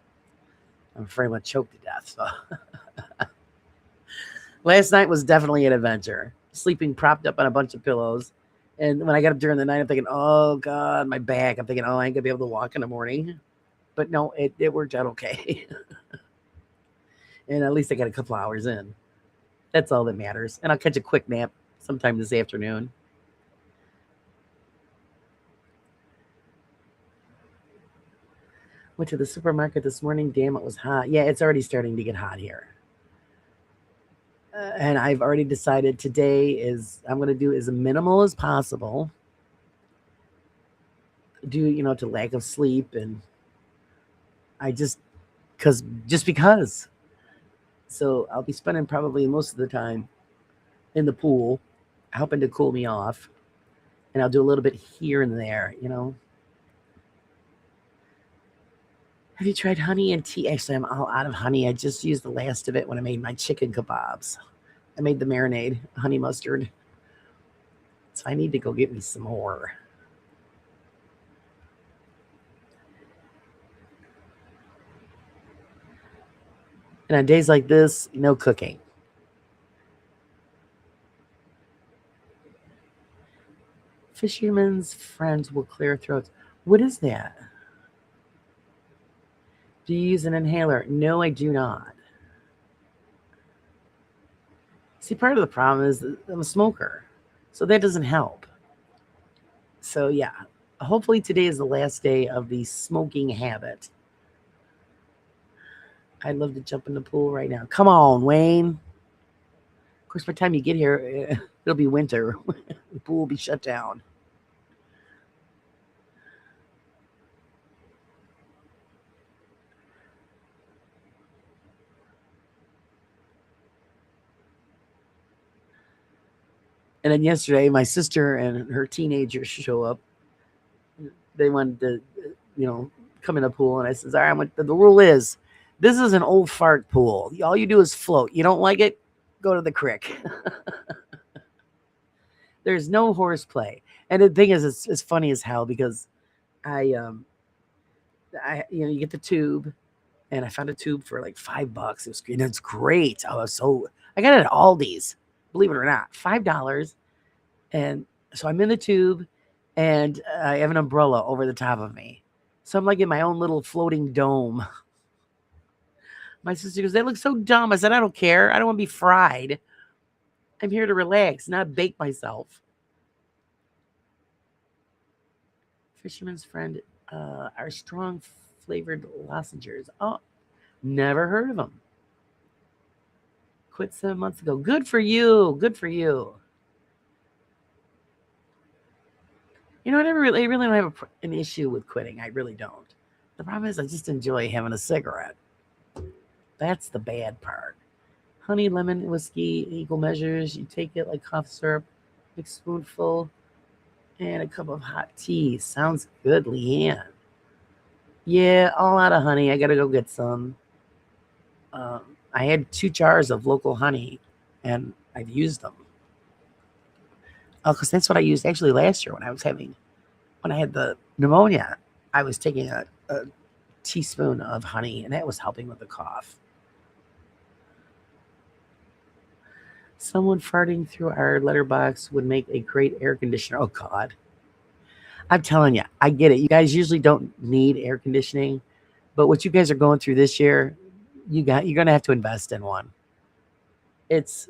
I'm afraid I'm going to choke to death. So. Last night was definitely an adventure. Sleeping propped up on a bunch of pillows. And when I got up during the night, I'm thinking, oh, God, my back. I'm thinking, oh, I ain't going to be able to walk in the morning. But no, it worked out okay. And at least I got a couple hours in. That's all that matters. And I'll catch a quick nap sometime this afternoon. Went to the supermarket this morning. Damn, it was hot. Yeah, it's already starting to get hot here. And I've already decided today is I'm going to do as minimal as possible due, to lack of sleep. And I just because. So I'll be spending probably most of the time in the pool, helping to cool me off. And I'll do a little bit here and there. Have you tried honey and tea? Actually, I'm all out of honey. I just used the last of it when I made my chicken kebabs. I made the marinade, honey mustard. So I need to go get me some more. And on days like this, no cooking. Fisherman's friends will clear throats. What is that? Do you use an inhaler? No, I do not. See, part of the problem is that I'm a smoker, so that doesn't help. So, yeah, hopefully today is the last day of the smoking habit. I'd love to jump in the pool right now. Come on, Wayne. Of course, by the time you get here, it'll be winter. The pool will be shut down. And then yesterday, my sister and her teenagers show up. They wanted to, come in a pool, and I says, "All right, the rule is, this is an old fart pool. All you do is float. You don't like it, go to the creek. There's no horseplay." And the thing is, it's funny as hell because I, you get the tube, and I found a tube for like $5. It's great. I got it at Aldi's, believe it or not, $5. And so I'm in the tube, and I have an umbrella over the top of me. So I'm like in my own little floating dome. My sister goes, "That looks so dumb." I said, "I don't care. I don't want to be fried. I'm here to relax, not bake myself." Fisherman's friend are strong flavored lozenges. Oh, never heard of them. Quit 7 months ago. Good for you. Good for you. I really don't have an issue with quitting. I really don't. The problem is I just enjoy having a cigarette. That's the bad part. Honey, lemon, whiskey, equal measures. You take it like cough syrup, big spoonful, and a cup of hot tea. Sounds good, Leanne. Yeah, all out of honey. I gotta go get some. I had 2 jars of local honey, and I've used them. Oh, because that's what I used actually last year when I had the pneumonia. I was taking a teaspoon of honey, and that was helping with the cough. Someone farting through our letterbox would make a great air conditioner. Oh God. I'm telling you, I get it. You guys usually don't need air conditioning, but what you guys are going through this year, you're gonna have to invest in one. It's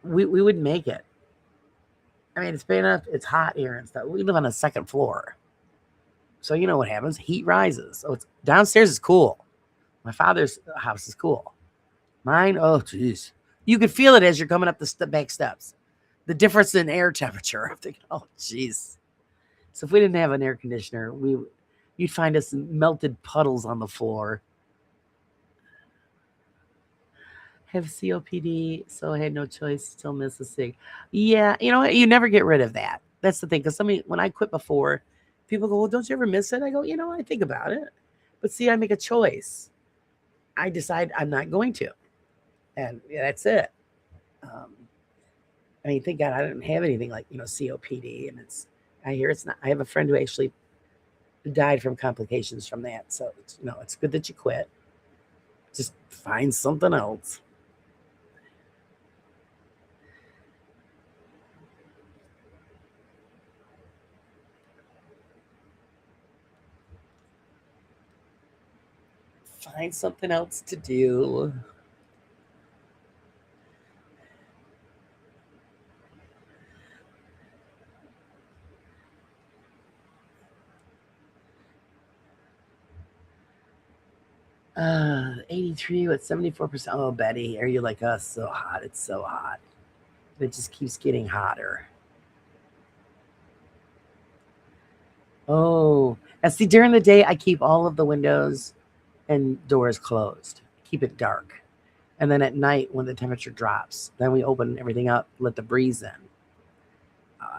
we would make it. I mean, it's bad enough. It's hot here and stuff. We live on the second floor, so you know what happens. Heat rises. So it's downstairs is cool. My father's house is cool. Mine, oh jeez, you could feel it as you're coming up the back steps. The difference in air temperature. I'm thinking, oh jeez. So if we didn't have an air conditioner, you'd find us melted puddles on the floor. Have COPD, so I had no choice. Still miss a cig. Yeah, you know what? You never get rid of that. That's the thing. Because when I quit before, people go, "Well, don't you ever miss it?" I go, I think about it, but see, I make a choice. I decide I'm not going to, and yeah, that's it. Um, I mean, thank God I didn't have anything like COPD, and I hear it's not. I have a friend who actually died from complications from that. So it's good that you quit. Just find something else. Find something else to do. 83 with 74%. Oh, Betty, are you like us? So hot. It's so hot. It just keeps getting hotter. Oh, and see, during the day, I keep all of the windows and doors closed. Keep it dark. And then at night, when the temperature drops, then we open everything up, let the breeze in.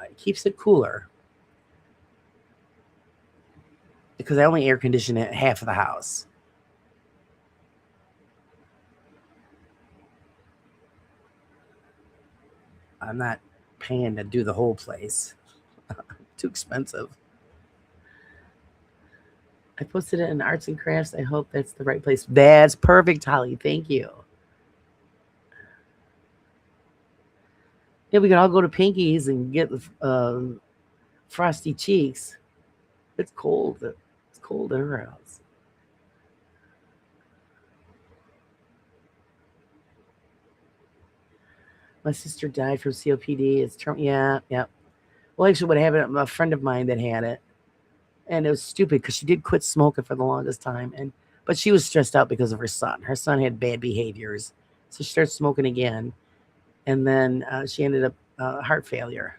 It keeps it cooler because I only air condition half of the house. I'm not paying to do the whole place. Too expensive. I posted it in Arts and Crafts. I hope that's the right place. That's perfect, Holly. Thank you. Yeah, we could all go to Pinky's and get frosty cheeks. It's cold. It's cold in her house. My sister died from COPD. It's yeah. Well, actually, what happened? A friend of mine that had it, and it was stupid because she did quit smoking for the longest time, but she was stressed out because of her son. Her son had bad behaviors, so she started smoking again, and then she ended up heart failure,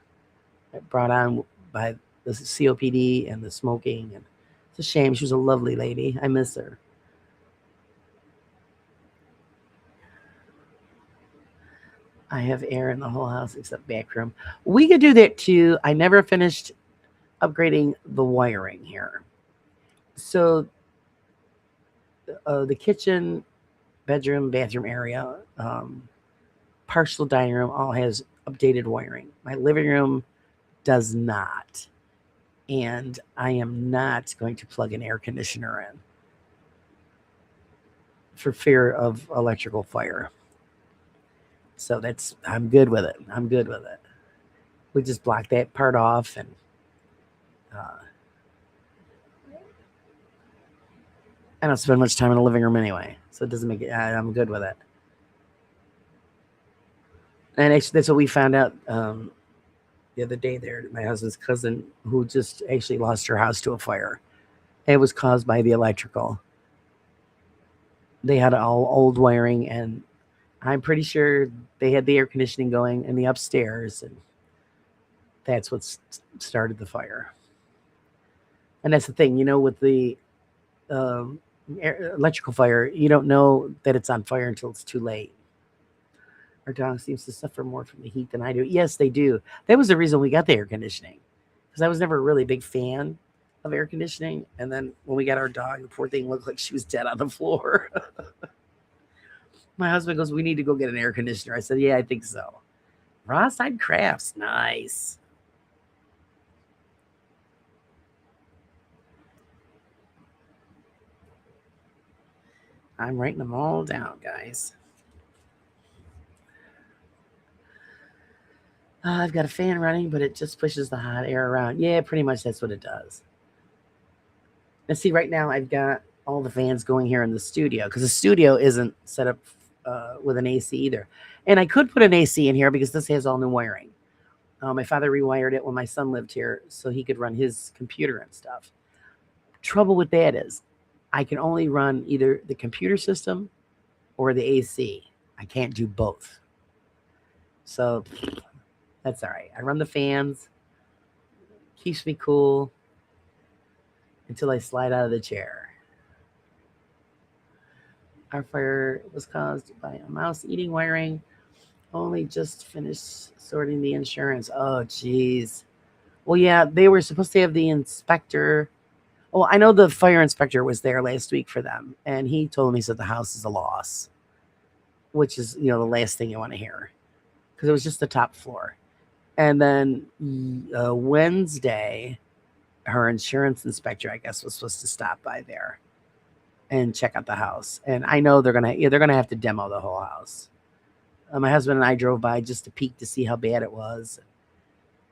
brought on by the COPD and the smoking. And it's a shame. She was a lovely lady. I miss her. I have air in the whole house except back room. We could do that too. I never finished upgrading the wiring here. So the kitchen, bedroom, bathroom area, partial dining room all has updated wiring. My living room does not. And I am not going to plug an air conditioner in for fear of electrical fire. So I'm good with it. I'm good with it. We just block that part off, and I don't spend much time in the living room anyway, so it doesn't make it. I'm good with it. And actually, that's what we found out the other day. There, my husband's cousin, who just actually lost her house to a fire. It was caused by the electrical. They had all old wiring, and I'm pretty sure they had the air conditioning going in the upstairs, and that's what started the fire. And that's the thing, with the um, electrical fire, you don't know that it's on fire until it's too late. Our dog seems to suffer more from the heat than I do. Yes, they do. That was the reason we got the air conditioning, because I was never a really big fan of air conditioning. And then when we got our dog, the poor thing looked like she was dead on the floor. My husband goes, "We need to go get an air conditioner." I said, "Yeah, I think so." Rawside Crafts, nice. I'm writing them all down, guys. I've got a fan running, but it just pushes the hot air around. Yeah, pretty much that's what it does. And see, right now I've got all the fans going here in the studio because the studio isn't set up with an AC either. And I could put an AC in here because this has all new wiring. My father rewired it when my son lived here so he could run his computer and stuff. Trouble with that is I can only run either the computer system or the AC. I can't do both. So that's all right. I run the fans, keeps me cool until I slide out of the chair. Our fire was caused by a mouse eating wiring. Only just finished sorting the insurance. Oh, geez. Well, yeah, they were supposed to have the inspector. Well, I know the fire inspector was there last week for them, and he told me, he said the house is a loss, which is, the last thing you want to hear, because it was just the top floor. And then Wednesday, her insurance inspector, I guess, was supposed to stop by there and check out the house. And I know they're gonna have to demo the whole house. My husband and I drove by just to peek to see how bad it was.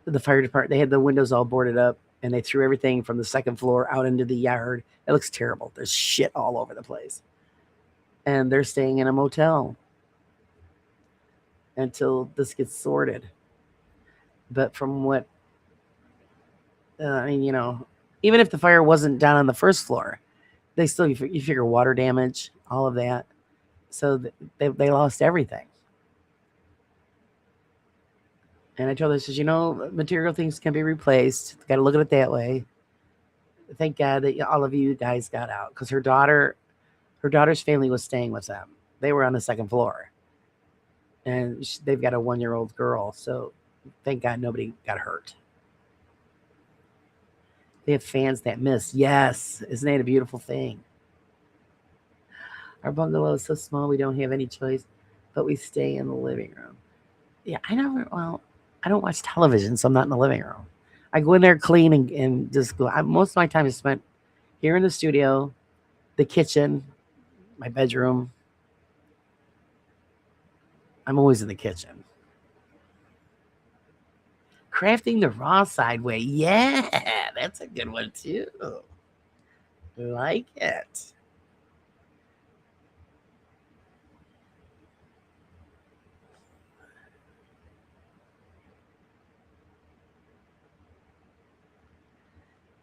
The fire department, they had the windows all boarded up, and they threw everything from the second floor out into the yard. It looks terrible. There's shit all over the place. And they're staying in a motel until this gets sorted. But from what, even if the fire wasn't down on the first floor, they still, you figure water damage all of that. So they lost everything. And I told her, I says, material things can be replaced. Got to look at it that way. Thank God that all of you guys got out, because her daughter's family was staying with them. They were on the second floor, and they've got a 1-year-old girl. So thank God nobody got hurt. They have fans that miss. Yes, isn't that a beautiful thing? Our bungalow is so small we don't have any choice, but we stay in the living room. Yeah, I don't watch television, so I'm not in the living room. I go in there clean and just go. Most of my time is spent here in the studio, the kitchen, my bedroom. I'm always in the kitchen. Crafting the raw side way. Yeah, that's a good one too. Like it.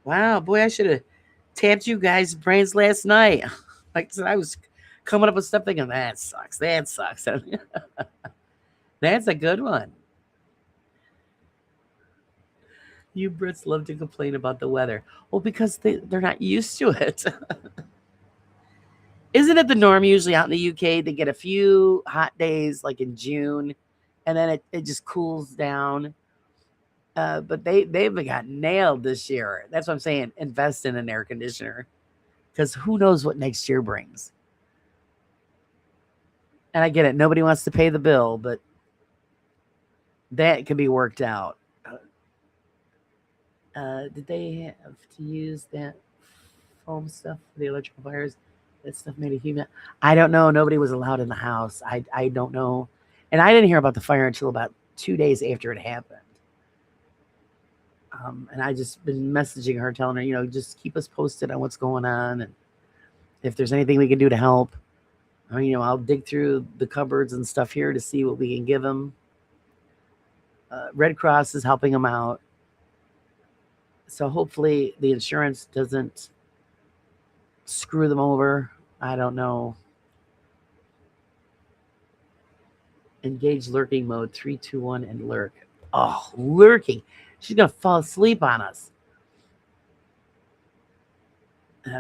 Wow, boy, I should have tapped you guys' brains last night. Like I said, I was coming up with stuff thinking, that sucks. That sucks. That's a good one. You Brits love to complain about the weather. Well, because they're not used to it. Isn't it the norm usually out in the UK? They get a few hot days like in June, and then it just cools down. But they've got nailed this year. That's what I'm saying. Invest in an air conditioner, because who knows what next year brings. And I get it. Nobody wants to pay the bill, but that can be worked out. Did they have to use that foam stuff for the electrical fires? That stuff made a human. I don't know. Nobody was allowed in the house. I don't know. And I didn't hear about the fire until about 2 days after it happened. And I just been messaging her, telling her, just keep us posted on what's going on, and if there's anything we can do to help. I'll dig through the cupboards and stuff here to see what we can give them. Red Cross is helping them out. So hopefully the insurance doesn't screw them over. I don't know. Engage lurking mode 3, 2, 1 and lurk. Oh, lurking. She's going to fall asleep on us.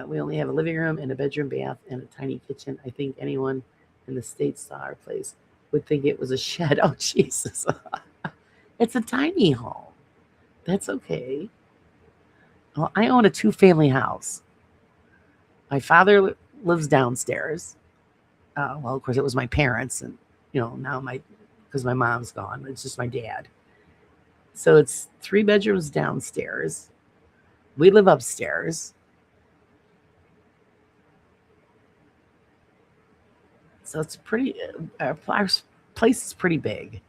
We only have a living room and a bedroom, bath, and a tiny kitchen. I think anyone in the States saw our place would think it was a shed. Oh, Jesus. It's a tiny home. That's okay. Well, I own a 2-family house. My father lives downstairs. Well, of course, it was my parents, and now because my mom's gone, it's just my dad. So it's 3 bedrooms downstairs. We live upstairs. So it's pretty. Our place is pretty big.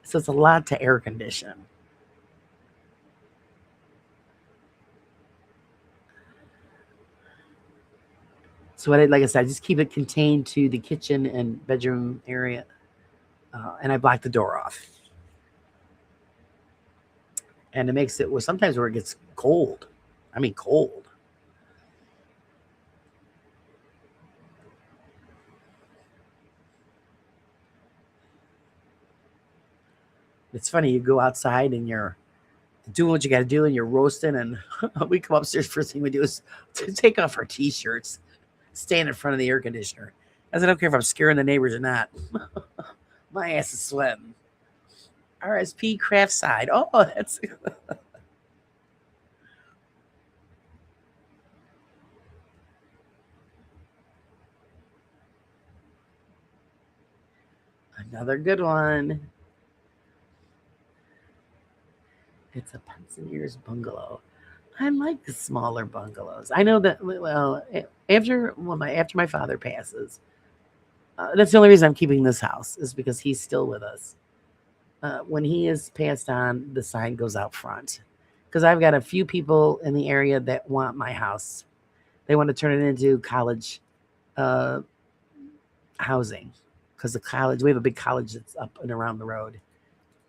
So it's a lot to air condition. So like I said, I just keep it contained to the kitchen and bedroom area, and I block the door off. And it makes it sometimes where it gets cold. I mean, cold. It's funny, you go outside and you're doing what you got to do, and you're roasting, and we come upstairs. First thing we do is to take off our t-shirts, stand in front of the air conditioner. I don't care if I'm scaring the neighbors or not. My ass is sweating. RSP craft side. Oh, that's another good one. It's a Pensioners bungalow. I like the smaller bungalows. I know that. Well, after my father passes, that's the only reason I'm keeping this house, is because he's still with us. When he is passed on, the sign goes out front, because I've got a few people in the area that want my house. They want to turn it into college housing, because we have a big college that's up and around the road.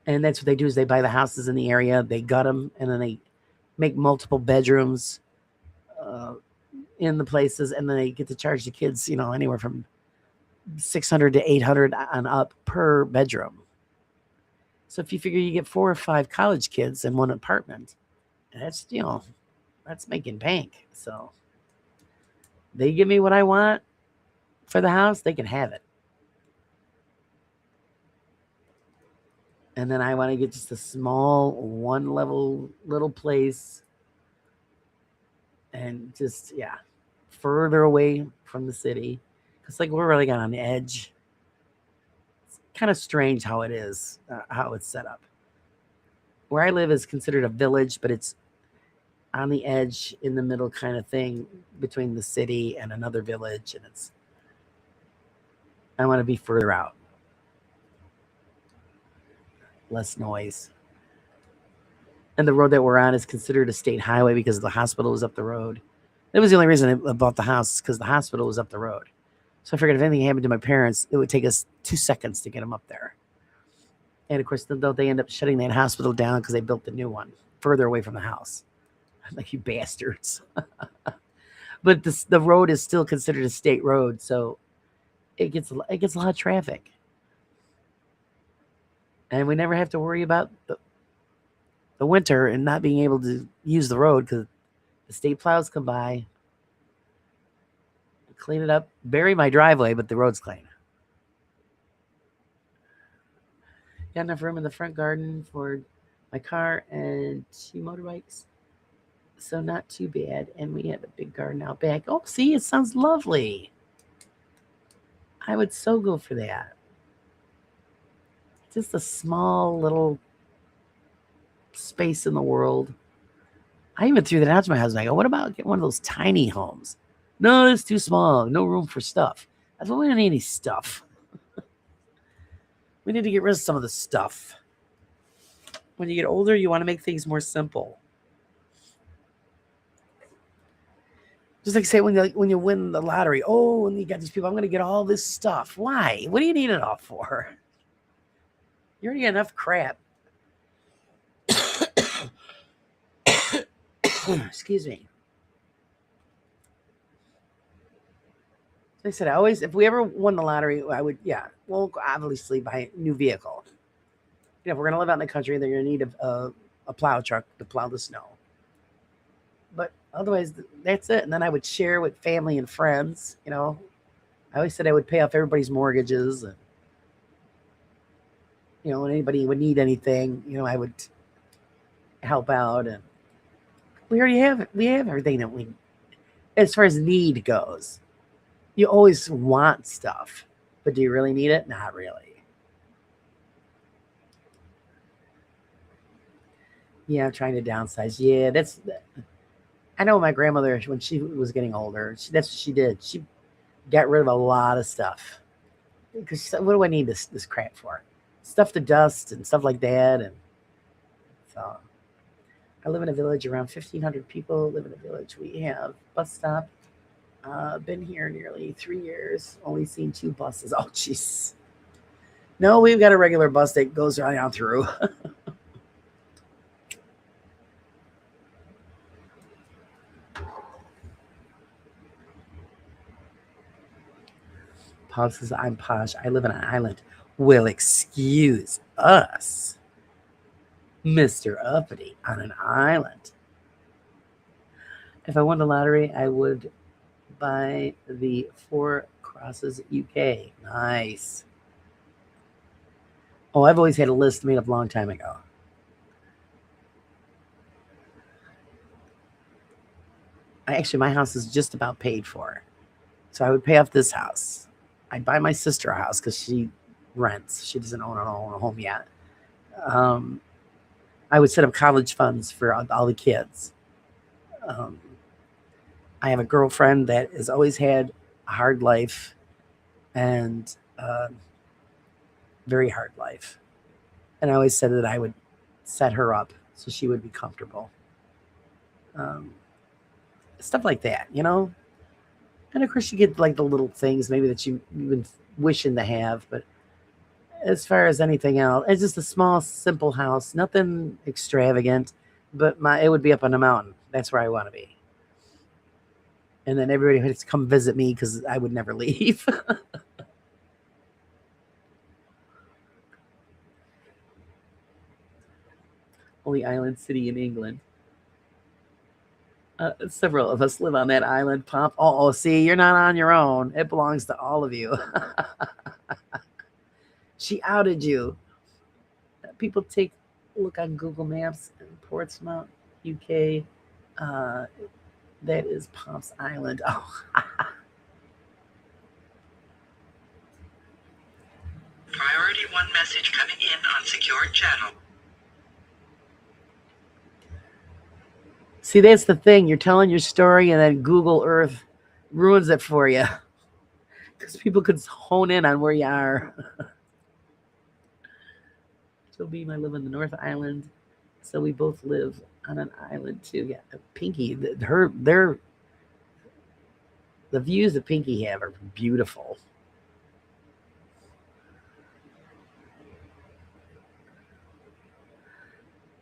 And that's what they do, is they buy the houses in the area, they gut them, and then they make multiple bedrooms, in the places, and then they get to charge the kids, anywhere from 600 to 800 on up per bedroom. So if you figure you get 4 or 5 college kids in one apartment, that's that's making bank. So they give me what I want for the house, they can have it. And then I want to get just a small 1-level little place, and just further away from the city, because like we're really on the edge. It's kind of strange how it is, how it's set up. Where I live is considered a village, but it's on the edge, in the middle kind of thing, between the city and another village, and I want to be further out, less noise. And the road that we're on is considered a state highway because the hospital was up the road. That was the only reason I bought the house, because the hospital was up the road. So I figured if anything happened to my parents, it would take us 2 seconds to get them up there. And of course, they end up shutting that hospital down because they built the new one further away from the house. I'm like, you bastards. But the road is still considered a state road, so it gets a lot of traffic. And we never have to worry about the winter and not being able to use the road, because the state plows come by, clean it up, bury my driveway, but the road's clean. Got enough room in the front garden for my car and 2 motorbikes. So not too bad. And we have a big garden out back. Oh, see, it sounds lovely. I would so go for that. Just a small little space in the world. I even threw that out to my husband. I go, what about getting one of those tiny homes? No, it's too small. No room for stuff. That's why we don't need any stuff. We need to get rid of some of the stuff. When you get older, you want to make things more simple. Just like say when you win the lottery, oh, and you got these people, I'm going to get all this stuff. Why? What do you need it all for? You already got enough crap. Excuse me. Like I said, if we ever won the lottery, I would, we'll obviously buy a new vehicle. If we're going to live out in the country, they're going to need a plow truck to plow the snow. But otherwise, that's it. And then I would share with family and friends. I always said I would pay off everybody's mortgages. And, when anybody would need anything, I would help out. And we have everything that we, as far as need goes. You always want stuff, but do you really need it? Not really. Yeah, I'm trying to downsize. Yeah, I know my grandmother, when she was getting older, that's what she did. She got rid of a lot of stuff. Because she said, what do I need this crap for? Stuff to dust and stuff like that. And so I live in a village, around 1,500 people live in a village. We have bus stop. Been here nearly 3 years. Only seen 2 buses. Oh, jeez. No, we've got a regular bus that goes right on through. Paul says, I'm posh. I live on an island. Well, excuse us. Mr. Uppity on an island. If I won the lottery, I would buy the 4 Crosses UK. Nice. Oh, I've always had a list made up a long time ago. My house is just about paid for. So I would pay off this house. I'd buy my sister a house because she rents. She doesn't own a home yet. I would set up college funds for all the kids. I have a girlfriend that has always had a hard life, and very hard life. And I always said that I would set her up so she would be comfortable. Stuff like that, And of course, you get like the little things maybe that you've been wishing to have. But as far as anything else, it's just a small, simple house, nothing extravagant. But it would be up on the mountain. That's where I want to be. And then everybody had to come visit me because I would never leave. Only island city in England. Several of us live on that island, Pop. Oh, see, you're not on your own. It belongs to all of you. She outed you. People take a look on Google Maps in Portsmouth, UK. That is Pop's Island. Oh, Priority 1 message coming in on secured channel. see, that's the thing. You're telling your story, and then Google Earth ruins it for you because people could hone in on where you are. Joe Beam, I live on the North Island, so we both live on an island too. Yeah, Pinky, the views that Pinky have are beautiful.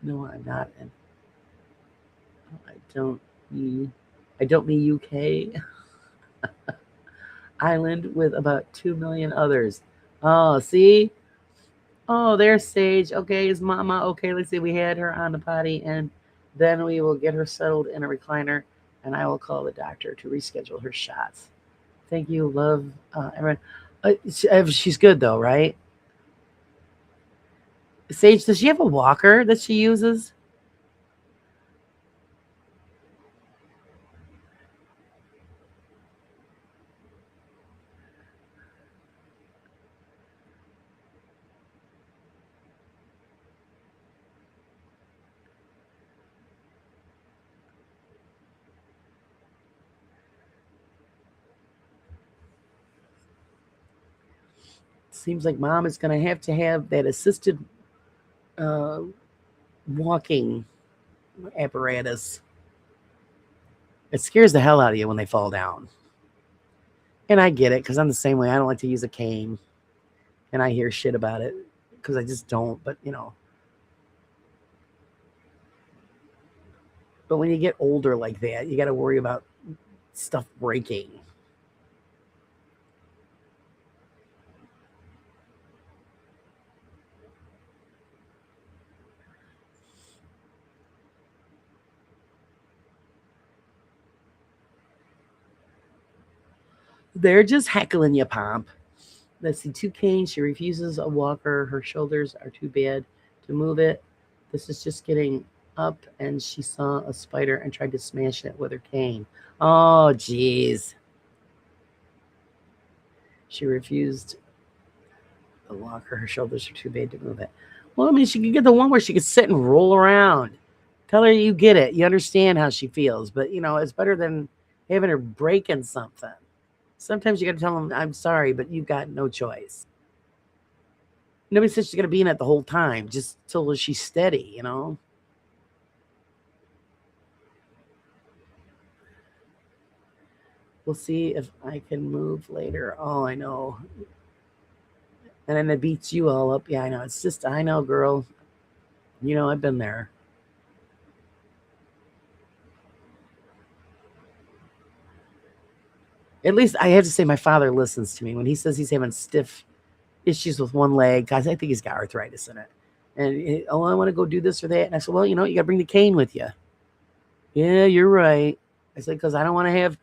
No, I'm not. I don't mean UK island with about 2 million others. Oh, see? Oh, there's Sage. Okay, is Mama okay? Let's see. We had her on the potty, and then we will get her settled in a recliner, and I will call the doctor to reschedule her shots. Thank you. Love everyone. She's good, though, right? Sage, does she have a walker that she uses? Seems like Mom is going to have that assisted uh, walking apparatus. It scares the hell out of you when they fall down. And I get it because I'm the same way. I don't like to use a cane. And I hear shit about it because I just don't. But, but when you get older like that, you got to worry about stuff breaking. They're just heckling you, Pomp. Let's see, 2 canes. She refuses a walker. Her shoulders are too bad to move it. This is just getting up, and she saw a spider and tried to smash it with her cane. Oh, jeez. She refused the walker. Her shoulders are too bad to move it. Well, I mean, she could get the one where she could sit and roll around. Tell her you get it. You understand how she feels. But, it's better than having her breaking something. Sometimes you got to tell them, I'm sorry, but you've got no choice. Nobody says she's going to be in it the whole time, just till she's steady, We'll see if I can move later. Oh, I know. And then it beats you all up. Yeah, I know. It's just, I know, girl. I've been there. At least I have to say my father listens to me when he says he's having stiff issues with one leg. Guys, I think he's got arthritis in it. And I want to go do this or that. And I said, well, you got to bring the cane with you. Yeah, you're right. I said, because I don't want to have,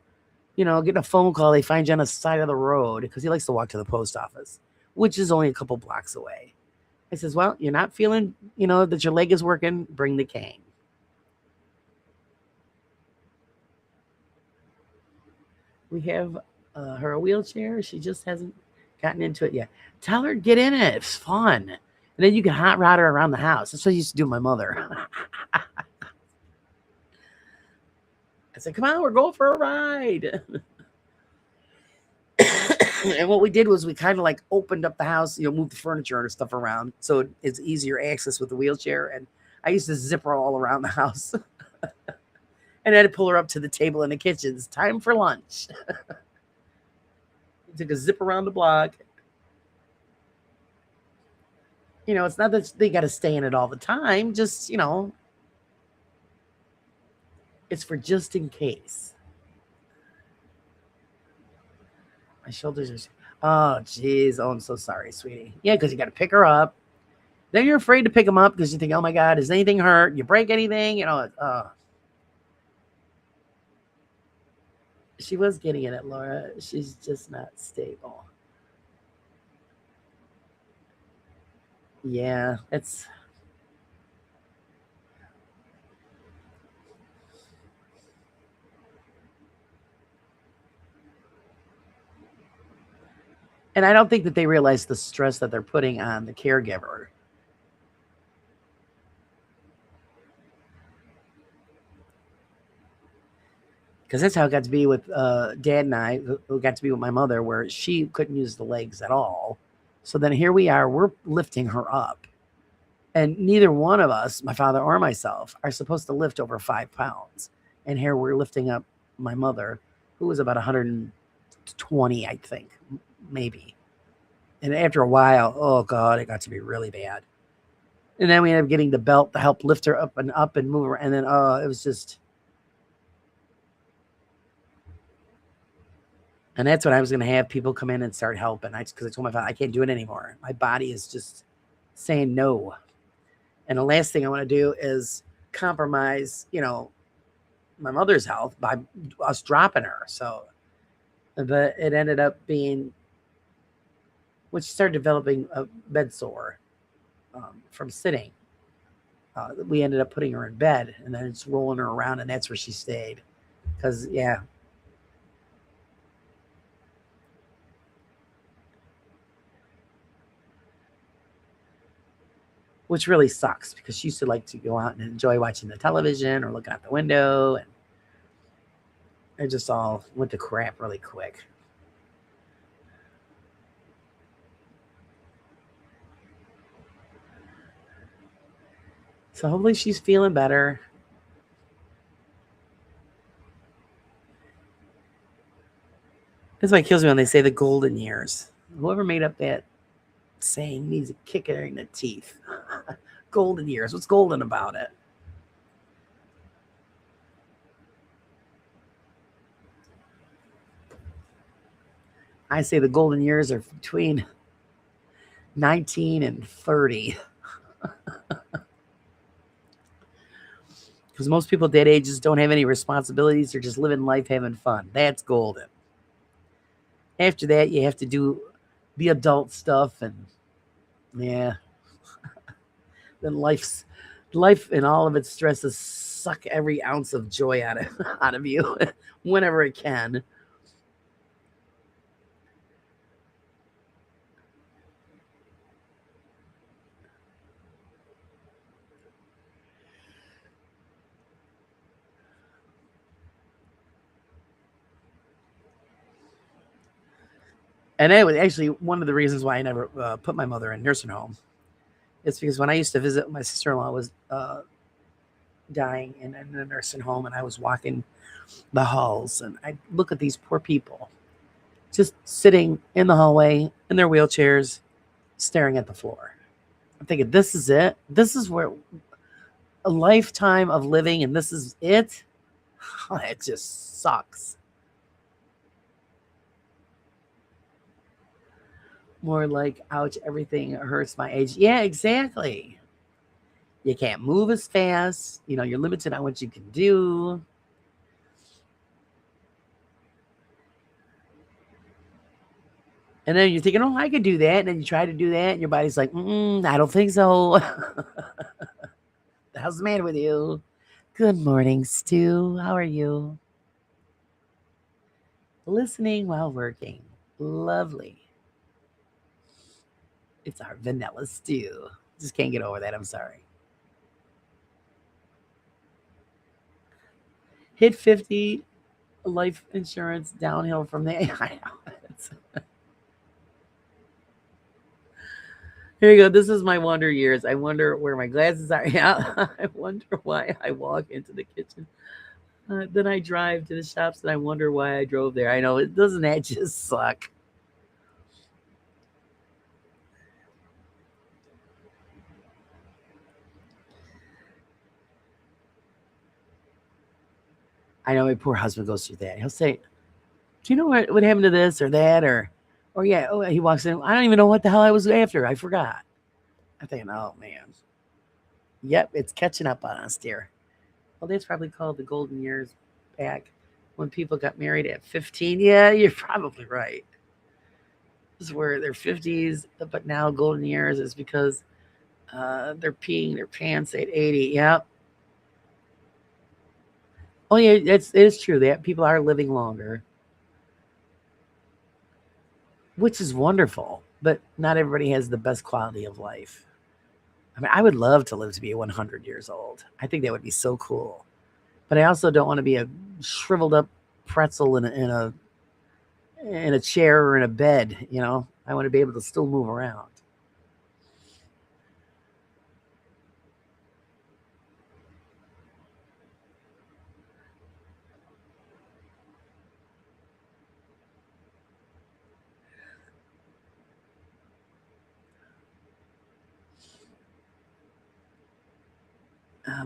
getting a phone call. They find you on the side of the road because he likes to walk to the post office, which is only a couple blocks away. I says, well, you're not feeling, that your leg is working. Bring the cane. We have her a wheelchair. She just hasn't gotten into it yet. Tell her get in it. It's fun. And then you can hot rod her around the house. That's what I used to do with my mother. I said, come on, we're going for a ride. And what we did was we kind of like opened up the house, moved the furniture and stuff around. So it's easier access with the wheelchair. And I used to zip her all around the house. And I had to pull her up to the table in the kitchen. It's time for lunch. Took a zip around the block. It's not that they got to stay in it all the time. Just, it's for just in case. My shoulders are. Oh, jeez. Oh, I'm so sorry, sweetie. Yeah, because you got to pick her up. Then you're afraid to pick them up because you think, oh my God, is anything hurt? You break anything? She was getting it, Laura. She's just not stable. Yeah, it's. And I don't think that they realize the stress that they're putting on the caregiver. Because that's how it got to be with Dad and I, who got to be with my mother, where she couldn't use the legs at all. So then here we are, we're lifting her up. And neither one of us, my father or myself, are supposed to lift over 5 pounds. And here we're lifting up my mother, who was about 120, I think, maybe. And after a while, oh God, it got to be really bad. And then we ended up getting the belt to help lift her up and move her. And then, oh, it was just. And that's when I was going to have people come in and start helping. Because I told my father, I can't do it anymore. My body is just saying no. And the last thing I want to do is compromise, my mother's health by us dropping her. So, but it ended up being, when she started developing a bed sore from sitting, we ended up putting her in bed and then it's rolling her around, and that's where she stayed. Because, yeah. Which really sucks because she used to like to go out and enjoy watching the television or looking out the window, and it just all went to crap really quick. So hopefully she's feeling better. That's why it kills me when they say the golden years. Whoever made up that saying needs a kick her in the teeth. Golden years. What's golden about it? I say the golden years are between 19 and 30. Because most people at that age just don't have any responsibilities. They're just living life, having fun. That's golden. After that, you have to do the adult stuff, and yeah, then life and all of its stresses suck every ounce of joy out of you whenever it can. And that was actually one of the reasons why I never put my mother in nursing home. It's because when I used to visit, my sister-in-law was dying in a nursing home, and I was walking the halls, and I look at these poor people just sitting in the hallway in their wheelchairs, staring at the floor. I'm thinking, this is it. This is where a lifetime of living, and this is it. Oh, it just sucks. More like, ouch, everything hurts my age. Yeah, exactly. You can't move as fast. You're limited on what you can do. And then you're thinking, oh, I could do that. And then you try to do that, and your body's like, I don't think so. How's the matter with you? Good morning, Stu. How are you? Listening while working. Lovely. It's our vanilla stew. Just can't get over that. I'm sorry. Hit 50, life insurance downhill from there. I know. Here you go. This is my wonder years. I wonder where my glasses are. Yeah. I wonder why I walk into the kitchen. Then I drive to the shops and I wonder why I drove there. I know, it doesn't that just suck? I know my poor husband goes through that. He'll say, Do you know what happened to this or that? Or yeah, oh, he walks in. I don't even know what the hell I was after. I forgot. I'm thinking, oh man. Yep, it's catching up on us, dear. Well, that's probably called the golden years back when people got married at 15. Yeah, you're probably right. This is where their 50s, but now golden years is because they're peeing their pants at 80. Yep. Oh yeah, it is true that people are living longer, which is wonderful. But not everybody has the best quality of life. I mean, I would love to live to be 100 years old. I think that would be so cool. But I also don't want to be a shriveled up pretzel in a chair or in a bed. You know, I want to be able to still move around.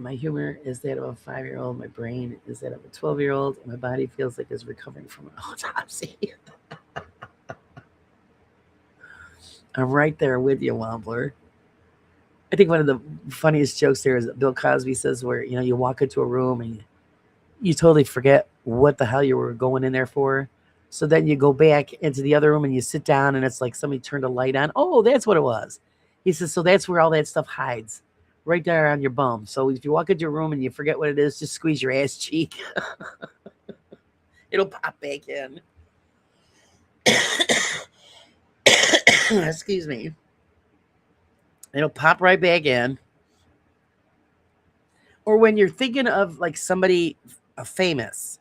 My humor is that of a 5-year-old. My brain is that of a 12-year-old. And my body feels like it's recovering from an autopsy. I'm right there with you, Wobbler. I think one of the funniest jokes there is that Bill Cosby says where, you walk into a room and you totally forget what the hell you were going in there for. So then you go back into the other room and you sit down and it's like somebody turned a light on. Oh, that's what it was. He says, so that's where all that stuff hides, right there on your bum. So if you walk into your room and you forget what it is, just squeeze your ass cheek. It'll pop back in. Excuse me. It'll pop right back in. Or when you're thinking of like somebody famous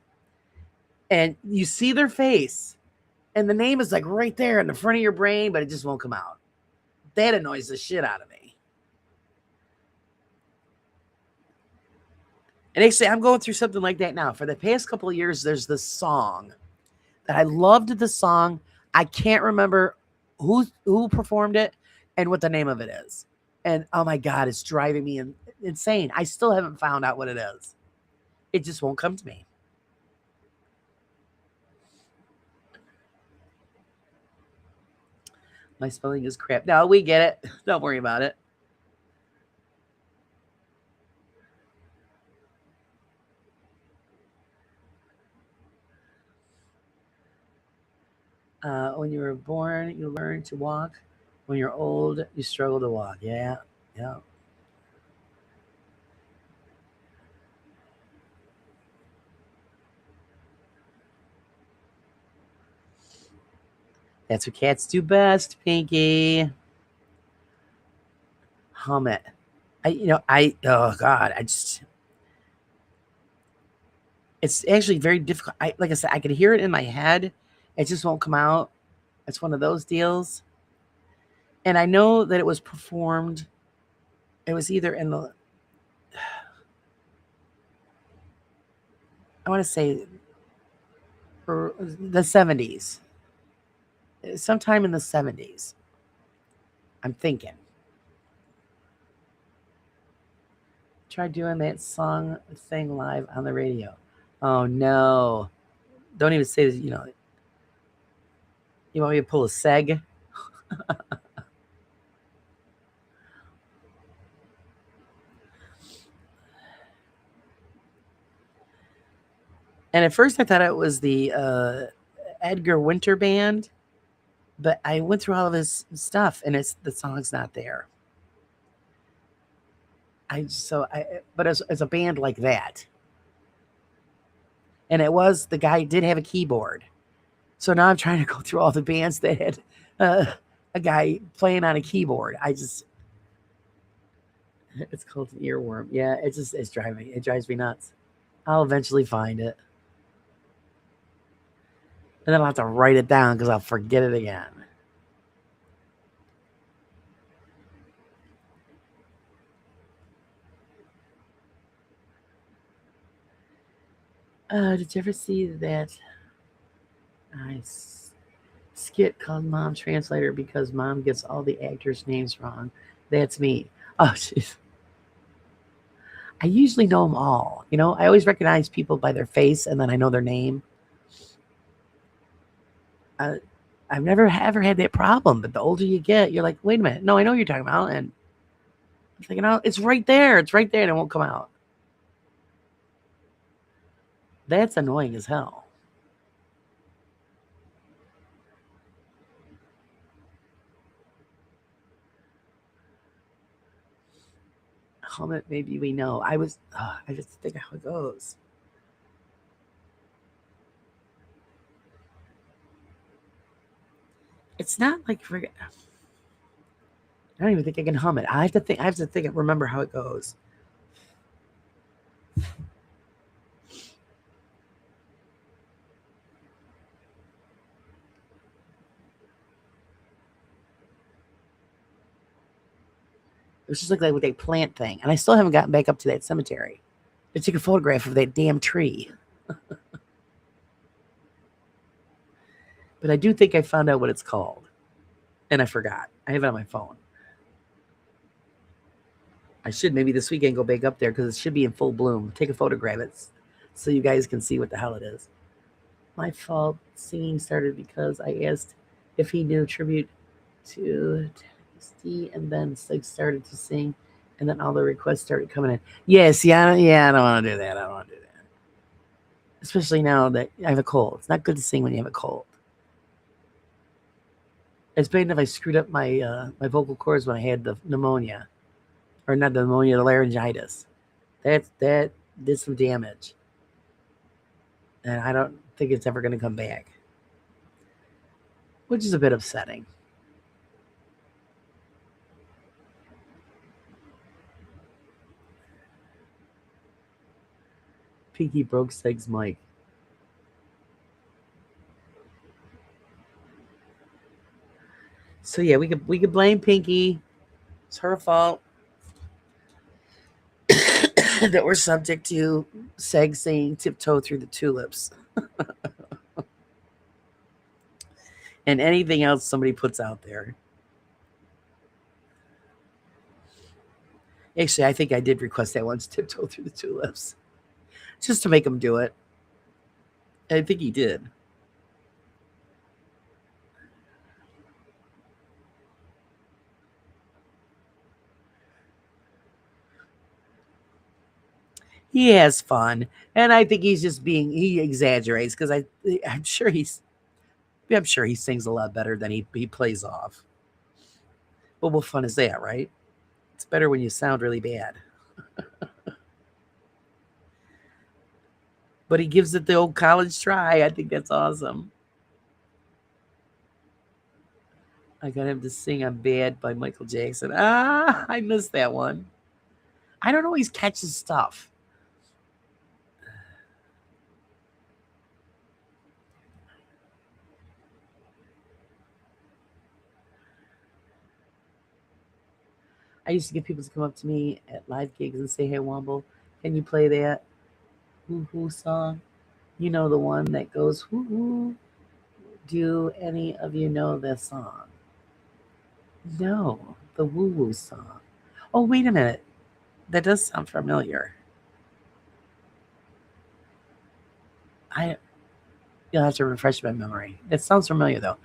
and you see their face and the name is like right there in the front of your brain, but it just won't come out. That annoys the shit out of me. And actually, I'm going through something like that now. For the past couple of years, there's this song that I loved the song. I can't remember who performed it and what the name of it is. And oh my God, it's driving me insane. I still haven't found out what it is. It just won't come to me. My spelling is crap. No, we get it. Don't worry about it. When you were born, you learn to walk. When you're old, you struggle to walk. Yeah, yeah. That's what cats do best, Pinky. Hum it. Oh God, it's actually very difficult. Like I said, I could hear it in my head. It just won't come out. It's one of those deals. And I know that it was performed. It was either in I want to say the 70s. Sometime in the 70s. I'm thinking. Try doing that song thing live on the radio. Oh no. Don't even say this, You want me to pull a seg? And at first I thought it was the Edgar Winter Band, but I went through all of his stuff and the song's not there. But as a band like that, and the guy did have a keyboard. So now I'm trying to go through all the bands that had a guy playing on a keyboard. It's called an earworm. Yeah, it drives me nuts. I'll eventually find it. And then I'll have to write it down because I'll forget it again. Did you ever see that nice skit called Mom Translator because Mom gets all the actors' names wrong? That's me. Oh, jeez. I usually know them all. I always recognize people by their face and then I know their name. I've never ever had that problem, but the older you get, you're like, wait a minute, no, I know what you're talking about, and I'm thinking, oh, it's right there, and it won't come out. That's annoying as hell. Hum it, maybe we know. I just think how it goes. It's not like I don't even think I can hum it. I have to think. Remember how it goes. It was just like with a plant thing, and I still haven't gotten back up to that cemetery. I took a photograph of that damn tree, but I do think I found out what it's called, and I forgot. I have it on my phone. I should maybe this weekend go back up there because it should be in full bloom. Take a photograph of it so you guys can see what the hell it is. My fault. Singing started because I asked if he knew tribute to Steve, and then Sig started to sing, and then all the requests started coming in. Yes, yeah, I don't want to do that. I don't want to do that, especially now that I have a cold. It's not good to sing when you have a cold. It's bad enough I screwed up my vocal cords when I had the pneumonia, or not the pneumonia, the laryngitis. That did some damage, and I don't think it's ever going to come back, which is a bit upsetting. Pinky broke Seg's mic. So yeah, we could blame Pinky. It's her fault that we're subject to Seg saying "tiptoe through the tulips" and anything else somebody puts out there. Actually, I think I did request that once, "tiptoe through the tulips," just to make him do it. I think he did. He has fun, and I think he's just he exaggerates because I'm sure he sings a lot better than he plays off. But what fun is that, right? It's better when you sound really bad. But he gives it the old college try. I think that's awesome. I got him to sing "I'm Bad" by Michael Jackson. I missed that one. I don't always catch his stuff. I used to get people to come up to me at live gigs and say, "Hey, Womble, can you play that Hoo Hoo song? You know, the one that goes Hoo Hoo. Do any of you know this song?" No, the Woo Woo song. Oh, wait a minute. That does sound familiar. I You'll have to refresh my memory. It sounds familiar though.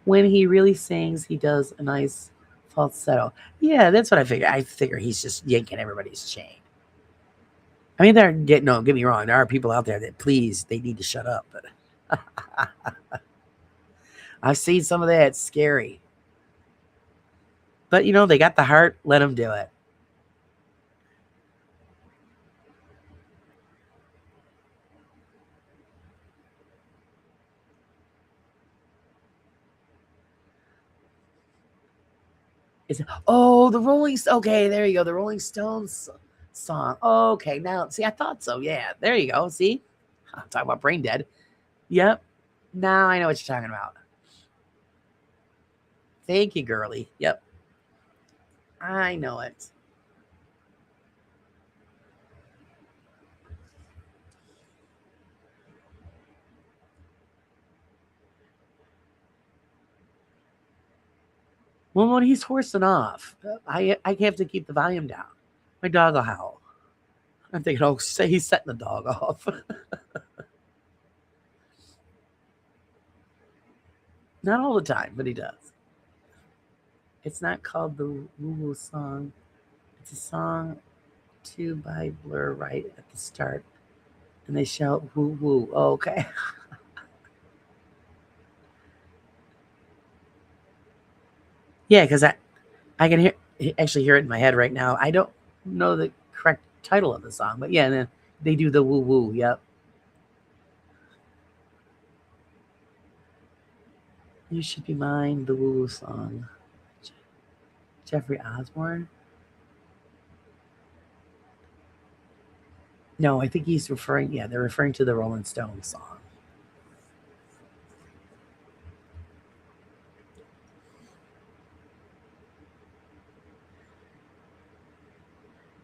When he really sings, he does a nice falsetto. Yeah, that's what I figure. I figure he's just yanking everybody's chain. I mean, don't get me wrong. There are people out there that they need to shut up. But I've seen some of that. It's scary. But they got the heart. Let them do it. The Rolling. Okay, there you go. The Rolling Stones song. Okay, now see, I thought so. Yeah, there you go. See, I'm talking about brain dead. Yep. Now I know what you're talking about. Thank you, girly. Yep, I know it. Well, when he's horsing off, I have to keep the volume down. My dog will howl. I'm thinking, oh, say he's setting the dog off. Not all the time, but he does. It's not called the Woo Woo song. It's a song 2 by Blur right at the start. And they shout woo woo. Oh, okay. Yeah, because I can actually hear it in my head right now. I don't know the correct title of the song, but yeah, and then they do the woo woo. Yep. You Should Be Mine, the woo woo song. Jeffrey Osborne? No, I think he's referring. Yeah, they're referring to the Rolling Stones song.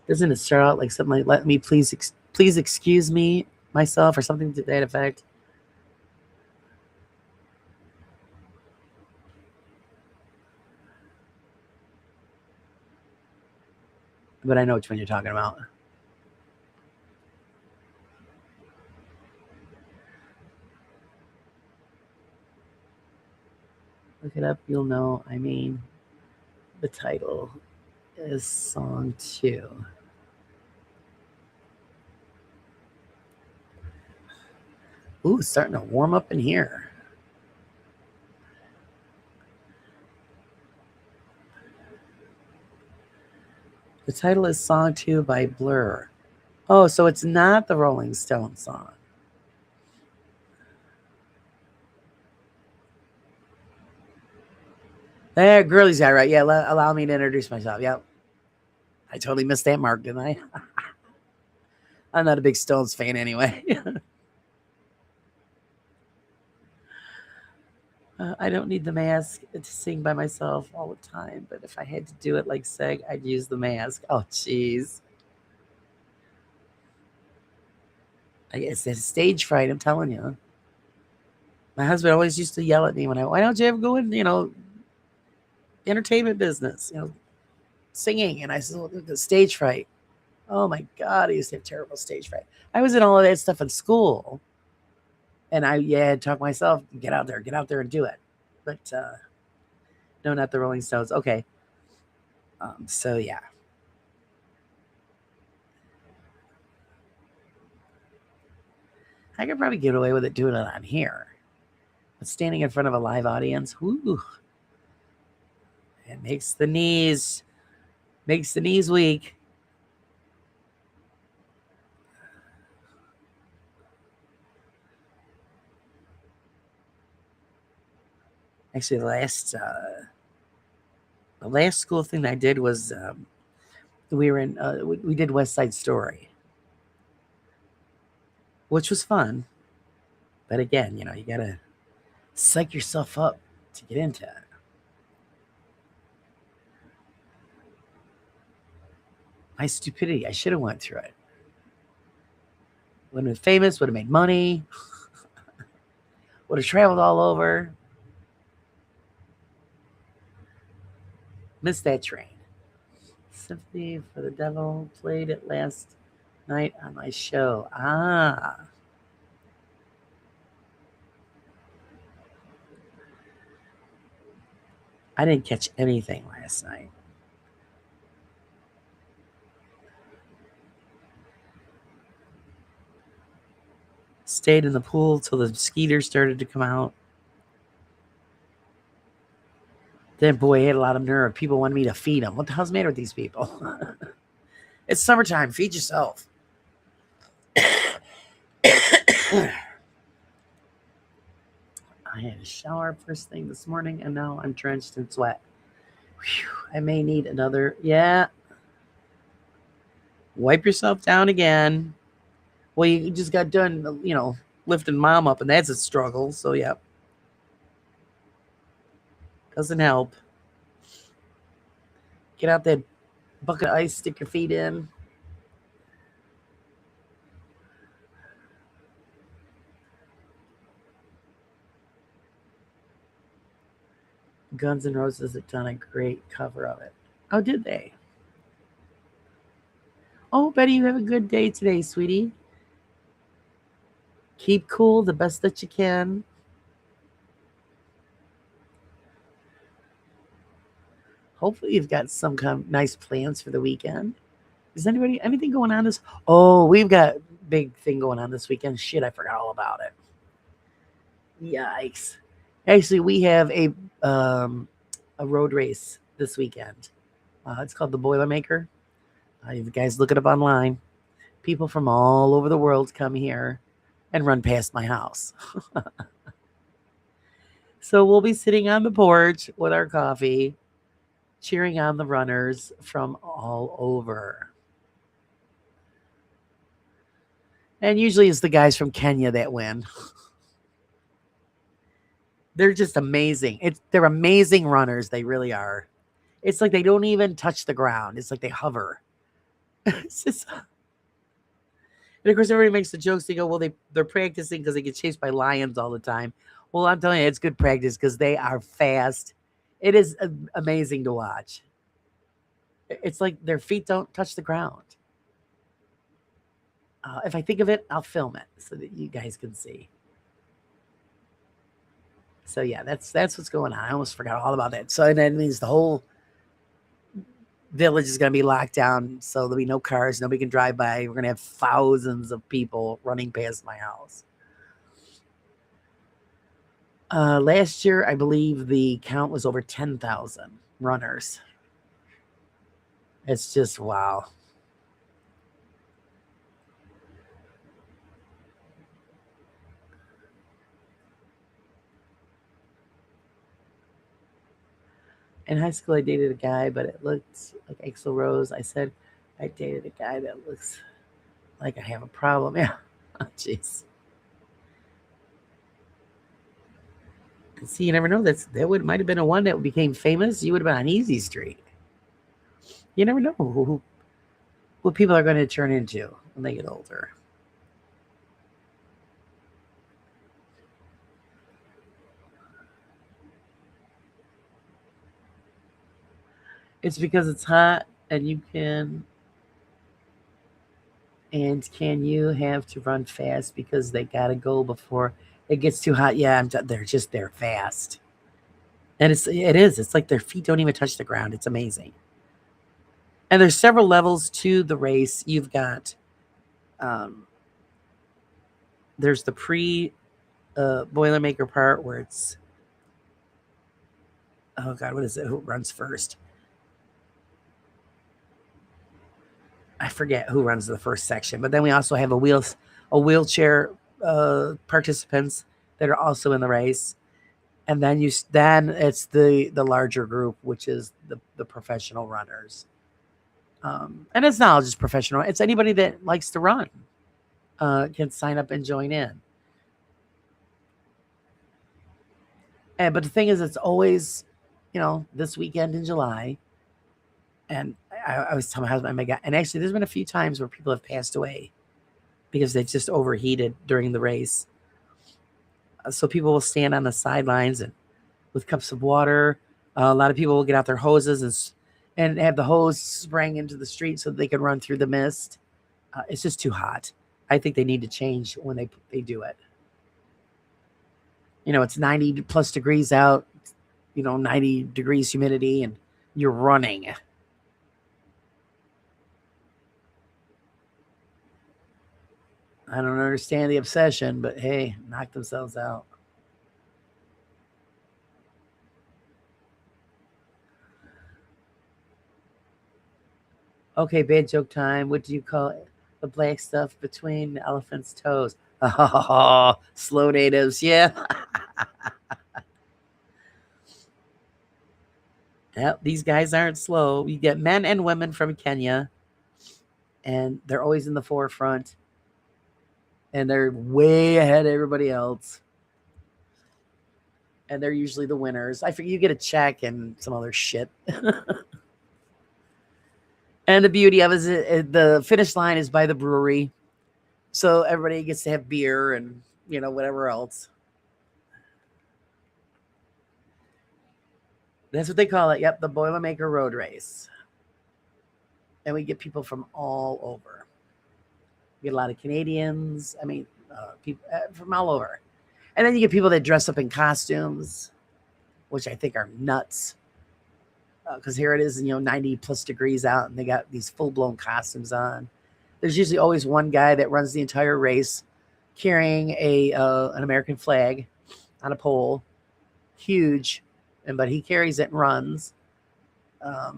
Doesn't it start out like something like "Let me please excuse me myself" or something to that effect? But I know which one you're talking about. Look it up, you'll know. I mean, the title is Song 2. Ooh, it's starting to warm up in here. The title is Song 2 by Blur. Oh, so it's not the Rolling Stones song. There, Girlie's guy, right? Yeah, allow me to introduce myself. Yep. I totally missed that mark, didn't I? I'm not a big Stones fan anyway. I don't need the mask to sing by myself all the time, but if I had to do it like Seg, I'd use the mask. Oh, jeez. I guess it's stage fright, I'm telling you. My husband always used to yell at me why don't you ever go in, entertainment business, singing? And I said, well, the stage fright. Oh my God, I used to have terrible stage fright. I was in all of that stuff in school. And I had to talk myself, get out there and do it. But no, not the Rolling Stones. Okay. So yeah. I could probably get away with it doing it on here. But standing in front of a live audience, whoo, it makes the knees weak. Actually, the last school thing I did was we were in we did West Side Story, which was fun. But again, you gotta psych yourself up to get into it. My stupidity, I should have went through it. Would have been famous, would have made money, would have traveled all over. Missed that train. Sympathy for the Devil played it last night on my show. Ah. I didn't catch anything last night. Stayed in the pool till the mosquitoes started to come out. Then, boy, I had a lot of nerve. People wanted me to feed them. What the hell's the matter with these people? It's summertime. Feed yourself. I had a shower first thing this morning, and now I'm drenched in sweat. Whew, I may need another. Yeah. Wipe yourself down again. Well, you just got done, lifting mom up, and that's a struggle. So, yeah. Doesn't help. Get out that bucket of ice, stick your feet in. Guns N' Roses have done a great cover of it. Oh, did they? Oh, Betty, you have a good day today, sweetie. Keep cool the best that you can. hopefully you've got some kind of nice plans for the weekend. Is anything going on this? Oh, we've got big thing going on this weekend. Shit, I forgot all about it. Yikes! Actually, we have a road race this weekend. It's called the Boilermaker. You guys look it up online. People from all over the world come here and run past my house. So we'll be sitting on the porch with our coffee, cheering on the runners from all over. And usually it's the guys from Kenya that win. They're just amazing. They're amazing runners. They really are. It's like they don't even touch the ground. It's like they hover. It's just, and of course, everybody makes the jokes. They go, well, they're practicing because they get chased by lions all the time. Well, I'm telling you, it's good practice because they are fast. It is amazing to watch. It's like their feet don't touch the ground. If I think of it, I'll film it so that you guys can see. So yeah, that's what's going on. I almost forgot all about that. So that means the whole village is going to be locked down, so there'll be no cars, nobody can drive by. We're going to have thousands of people running past my house. Last year, I believe the count was over 10,000 runners. It's just wow. In high school, I dated a guy, but it looked like Axl Rose. I said I dated a guy that looks like I have a problem. Yeah. Jeez. See, you never know. Might have been a one that became famous. You would have been on Easy Street. You never know what people are going to turn into when they get older. It's because it's hot and can you have to run fast because they got to go before it gets too hot? Yeah, they're fast. And it is. It's like their feet don't even touch the ground. It's amazing. And there's several levels to the race. You've got there's the Boilermaker part where it's, oh God, what is it? Who runs first? I forget who runs the first section, but then we also have a wheelchair participants that are also in the race, and then it's the larger group, which is the professional runners, and it's not just professional; it's anybody that likes to run can sign up and join in. But the thing is, it's always, this weekend in July, and I was telling my husband, oh my God, and actually there's been a few times where people have passed away because they've just overheated during the race. So people will stand on the sidelines and with cups of water. A lot of people will get out their hoses and have the hose spraying into the street so they can run through the mist. It's just too hot. I think they need to change when they do it. It's 90 plus degrees out, 90 degrees humidity, and you're running. I don't understand the obsession, but hey, knock themselves out. Okay, bad joke time. What do you call it? The black stuff between the elephant's toes? Oh, slow natives. Yeah. Yeah, these guys aren't slow. You get men and women from Kenya, and they're always in the forefront, and they're way ahead of everybody else. And they're usually the winners. I forget, you get a check and some other shit. And the beauty of it is the finish line is by the brewery. So everybody gets to have beer and, whatever else. That's what they call it. Yep, the Boilermaker Road Race. And we get people from all over. We get a lot of Canadians. I mean, people from all over. And then you get people that dress up in costumes, which I think are nuts. because here it is, 90 plus degrees out, and they got these full blown costumes on. There's usually always one guy that runs the entire race, carrying an American flag on a pole, huge, but he carries it and runs. A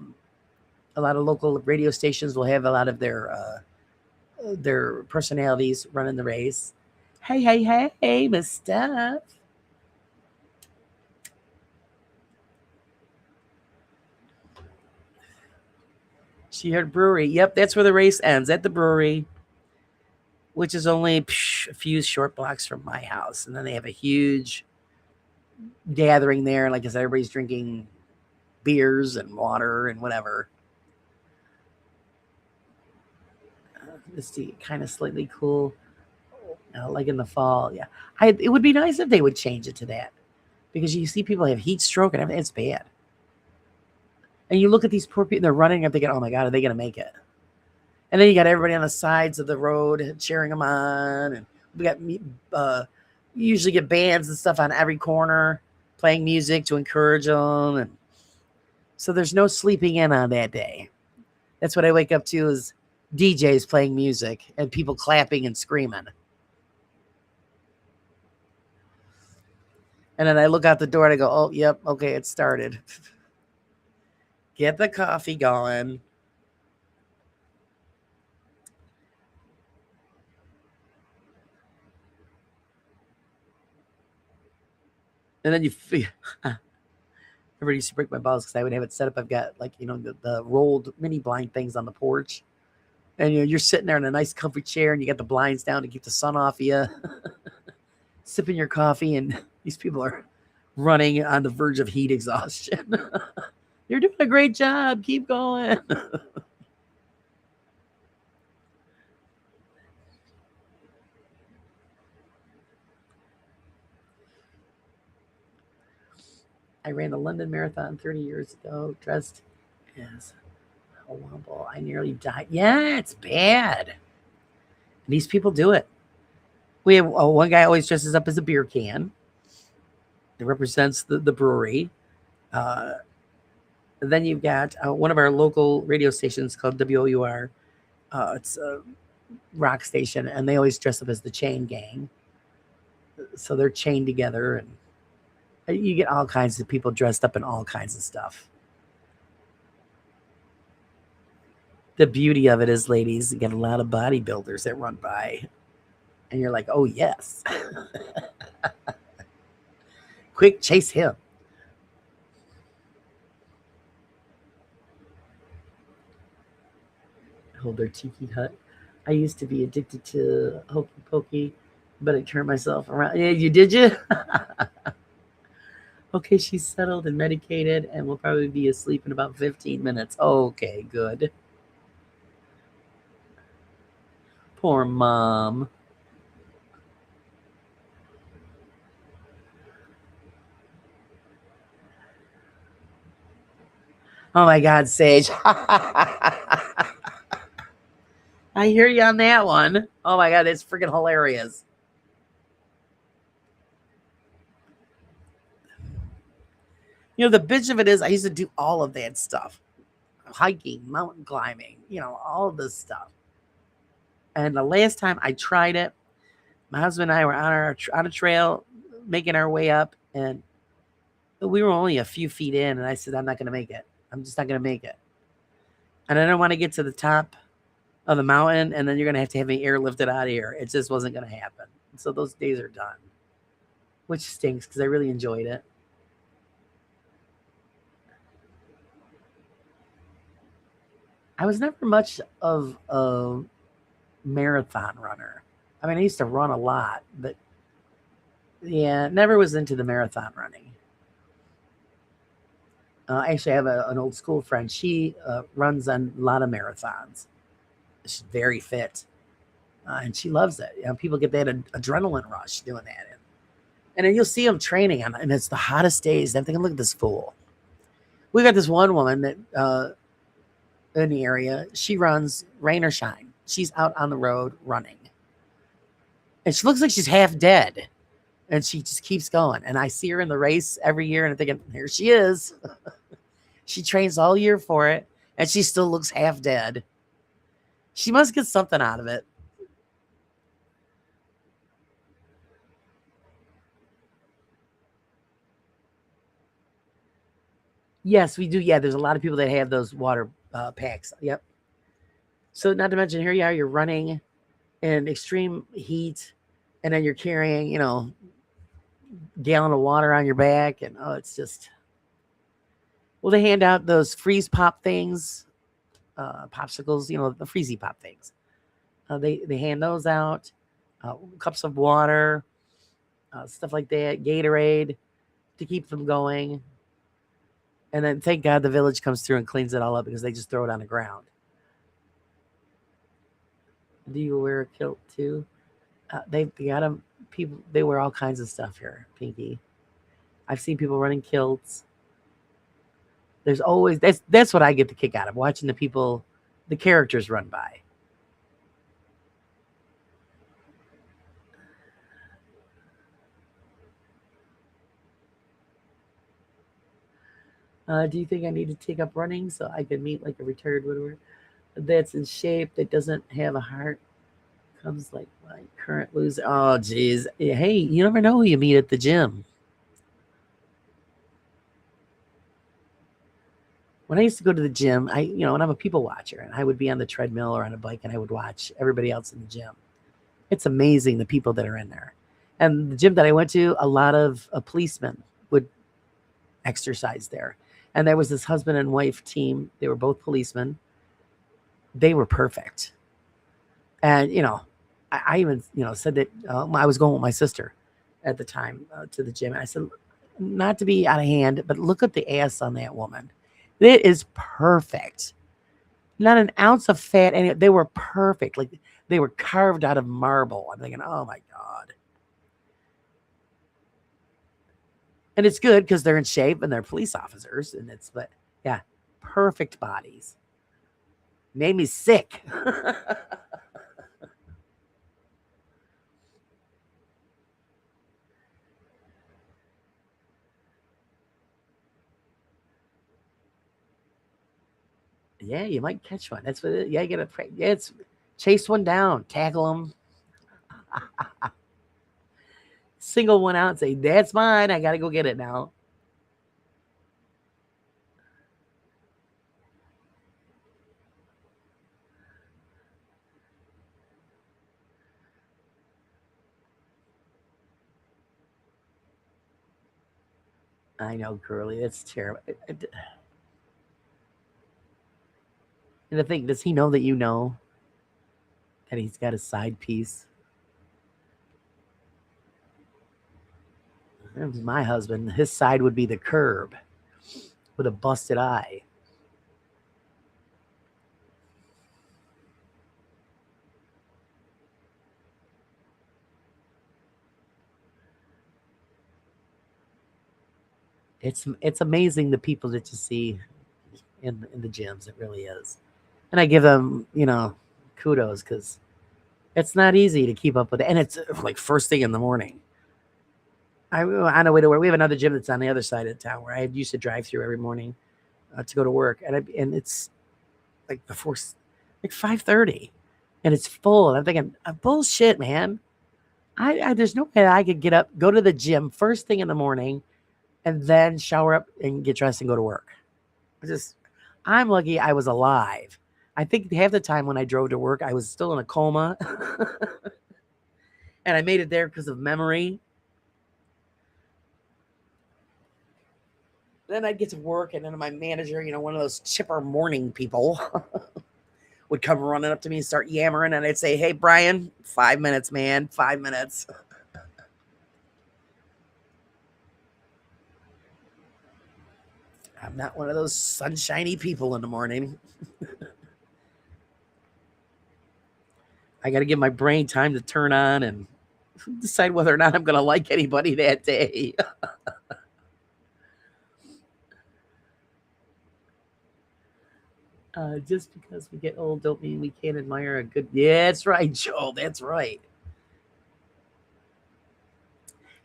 lot of local radio stations will have a lot of their personalities running the race. Hey, Miss Steph. She heard brewery. Yep, that's where the race ends, at the brewery, which is only a few short blocks from my house. And then they have a huge gathering there, like as everybody's drinking beers and water and whatever. It's kind of slightly cool, like in the fall. Yeah, it would be nice if they would change it to that, because you see people have heat stroke and everything. It's bad. And you look at these poor people, they're running and thinking, oh my God, are they going to make it? And then you got everybody on the sides of the road cheering them on. And we got, you usually get bands and stuff on every corner playing music to encourage them. And so there's no sleeping in on that day. That's what I wake up to, is DJs playing music and people clapping and screaming. And then I look out the door and I go, oh, yep, okay, it started. Get the coffee going. And then everybody used to break my balls because I would have it set up. I've got the rolled mini blind things on the porch. And you're sitting there in a nice comfy chair and you got the blinds down to keep the sun off you, sipping your coffee, and these people are running on the verge of heat exhaustion. You're doing a great job. Keep going. I ran the London Marathon 30 years ago, dressed as a womble. I nearly died. Yeah, it's bad. And these people do it. We have one guy always dresses up as a beer can. It represents the brewery. Then you've got one of our local radio stations called WOUR. It's a rock station, and they always dress up as the Chain Gang. So they're chained together, and you get all kinds of people dressed up in all kinds of stuff. The beauty of it is, ladies, you get a lot of bodybuilders that run by, and you're like, oh, yes. Quick, chase him. Hold their tiki hut. I used to be addicted to Hokey Pokey, but I turned myself around. Yeah, you did you? Okay, she's settled and medicated and will probably be asleep in about 15 minutes. Okay, good. Poor mom. Oh my God, Sage. I hear you on that one. Oh my God, it's freaking hilarious. The bitch of it is, I used to do all of that stuff. Hiking, mountain climbing, all of this stuff. And the last time I tried it, my husband and I were on a trail, making our way up, and we were only a few feet in, and I said, I'm not going to make it. I'm just not going to make it. And I don't want to get to the top of the mountain, and then you're going to have me airlifted out of here. It just wasn't going to happen. So those days are done, which stinks because I really enjoyed it. I was never much of a marathon runner. I mean, I used to run a lot, but yeah, never was into the marathon running. Actually, I have an old school friend. She runs on a lot of marathons. She's very fit, and she loves it. People get that adrenaline rush doing that. And then you'll see them training, and it's the hottest days. I'm thinking, look at this fool. We got this one woman that in the area. She runs rain or shine. She's out on the road running. And she looks like she's half dead. And she just keeps going. And I see her in the race every year, and I'm thinking, here she is. She trains all year for it, and she still looks half dead. She must get something out of it. Yes, we do. Yeah, there's a lot of people that have those water packs. Yep. So not to mention, here you are, you're running in extreme heat, and then you're carrying, gallon of water on your back, and it's just. Well, they hand out those freeze pop things, popsicles, the freezy pop things. They hand those out, cups of water, stuff like that, Gatorade to keep them going. And then thank God the village comes through and cleans it all up because they just throw it on the ground. Do you wear a kilt too? They got them. People, they wear all kinds of stuff here, Pinky. I've seen people running kilts. There's always that's what I get the kick out of, watching the characters run by. Do you think I need to take up running so I can meet like a retired widower that's in shape, that doesn't have a heart? Comes like my current loser. Oh, geez. Hey, you never know who you meet at the gym. When I used to go to the gym, and I'm a people watcher, and I would be on the treadmill or on a bike, and I would watch everybody else in the gym. It's amazing the people that are in there. And the gym that I went to, a lot of policemen would exercise there. And there was this husband and wife team. They were both policemen. They were perfect. And, I even, said that I was going with my sister at the time to the gym. And I said, not to be out of hand, but look at the ass on that woman. It is perfect. Not an ounce of fat. And they were perfect. Like they were carved out of marble. I'm thinking, oh my God. And it's good because they're in shape and they're police officers. But yeah, perfect bodies. Made me sick. Yeah, you might catch one. That's what. You get it's chase one down, tackle them, single one out, and say, "That's mine. I got to go get it now." I know, Curly. That's terrible. And the thing, does he know that you know that he's got a side piece? If it was my husband, his side would be the curb with a busted eye. It's amazing the people that you see in the gyms. It really is. And I give them, kudos because it's not easy to keep up with it. And it's like first thing in the morning. On the way to work, we have another gym that's on the other side of town where I used to drive through every morning to go to work, and it's like before like 5:30, and it's full. And I'm thinking, bullshit, man. There's no way I could get up, go to the gym first thing in the morning, and then shower up and get dressed and go to work. I'm lucky I was alive. I think half the time when I drove to work, I was still in a coma, and I made it there because of memory. Then I'd get to work, and then my manager, one of those chipper morning people, would come running up to me and start yammering, and I'd say, "Hey, Brian, 5 minutes, man, 5 minutes." I'm not one of those sunshiny people in the morning. I got to give my brain time to turn on and decide whether or not I'm going to like anybody that day. Just because we get old don't mean we can't admire a good. Yeah, that's right, Joe. That's right.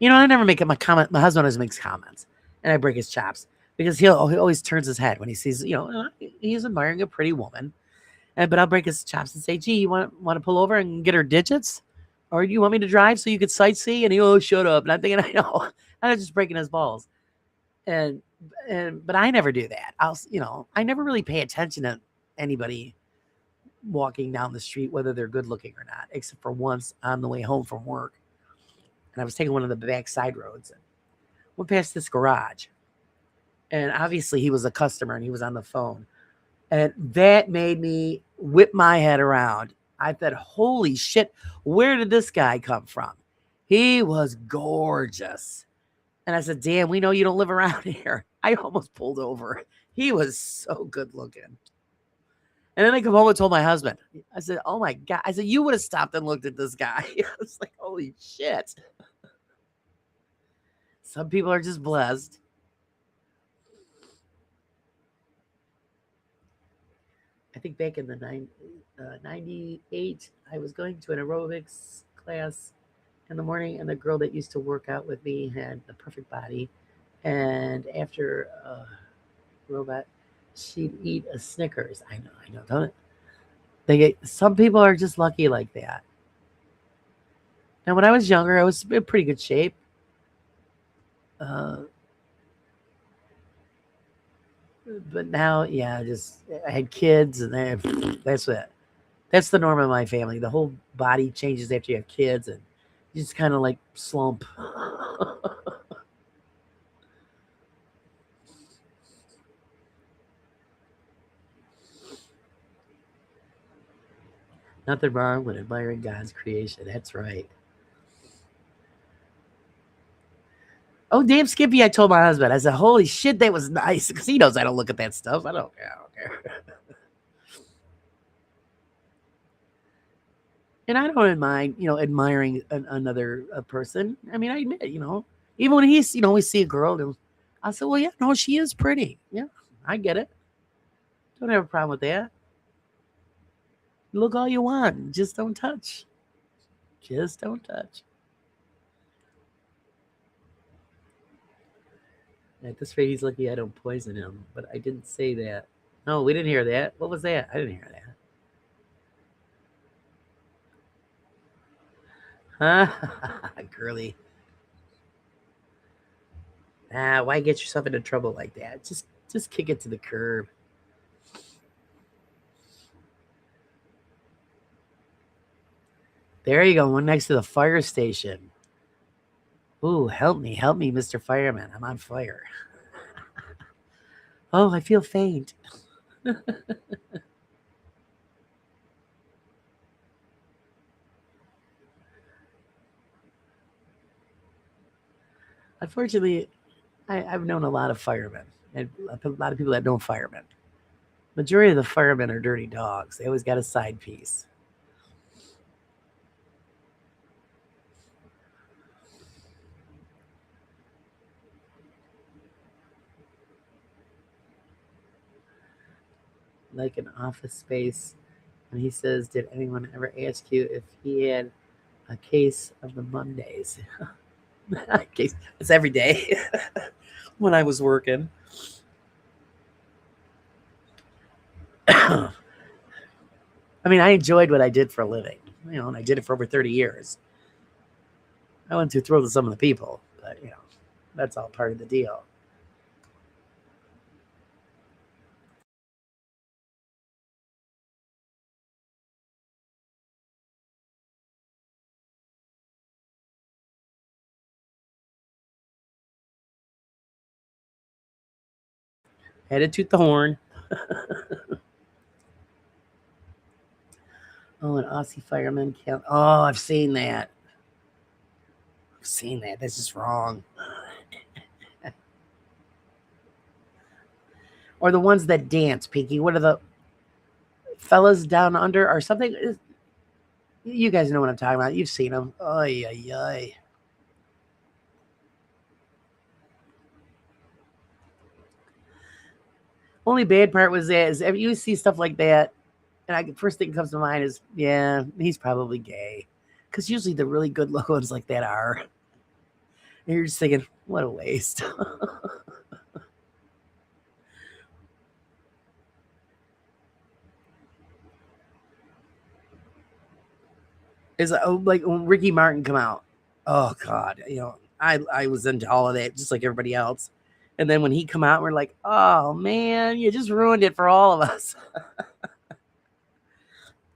I never make it my comment. My husband always makes comments, and I break his chops because he always turns his head when he sees, he's admiring a pretty woman. But I'll break his chops and say, gee, you want to pull over and get her digits? Or do you want me to drive so you could sightsee? And he, shut up. And I'm thinking, I know. I'm just breaking his balls. But I never do that. I never really pay attention to anybody walking down the street, whether they're good looking or not, except for once on the way home from work. And I was taking one of the back side roads and went past this garage. And obviously he was a customer and he was on the phone. And that made me whip my head around. I thought, holy shit, where did this guy come from? He was gorgeous. And I said, damn, we know you don't live around here. I almost pulled over. He was so good looking. And then I come home and told my husband. I said, oh my God. I said, you would have stopped and looked at this guy. I was like, holy shit. Some people are just blessed. I think back in the 98, I was going to an aerobics class in the morning, and the girl that used to work out with me had the perfect body. And after robot, she'd eat a Snickers. I know, don't it? Some people are just lucky like that. Now, when I was younger, I was in pretty good shape. But now, yeah, I had kids, and that's it. That's the norm in my family. The whole body changes after you have kids, and you just kind of like slump. Nothing wrong with admiring God's creation. That's right. Oh, damn, Skippy, I told my husband. I said, holy shit, that was nice. Because he knows I don't look at that stuff. I don't care. And I don't mind, admiring another person. I mean, I admit, even when he's, we see a girl, I said, well, yeah, no, she is pretty. Yeah, I get it. Don't have a problem with that. Look all you want. Just don't touch. Just don't touch. At this rate, he's lucky I don't poison him. But I didn't say that. No, we didn't hear that. What was that? I didn't hear that. Huh? Girly. Why get yourself into trouble like that? Just kick it to the curb. There you go, one next to the fire station. Ooh, help me, Mr. Fireman. I'm on fire. Oh, I feel faint. Unfortunately, I've known a lot of firemen, and a lot of people that know firemen. Majority of the firemen are dirty dogs. They always got a side piece. Like an office space. And he says, did anyone ever ask you if he had a case of the Mondays? Case. It's every day when I was working. I mean, I enjoyed what I did for a living, and I did it for over 30 years. I went to throw to some of the people, but, that's all part of the deal. Headed to the horn. Oh, an Aussie fireman count. Oh, I've seen that. I've seen that. This is wrong. Or the ones that dance, Pinky. What are the fellas down under or something? You guys know what I'm talking about. You've seen them. Ay, ay, ay. Only bad part was that is if you see stuff like that, and first thing that comes to mind is, yeah, he's probably gay. Because usually the really good looking ones like that are. And you're just thinking, what a waste. Is like when Ricky Martin come out. Oh God, I was into all of that just like everybody else. And then when he come out, we're like, oh man, you just ruined it for all of us.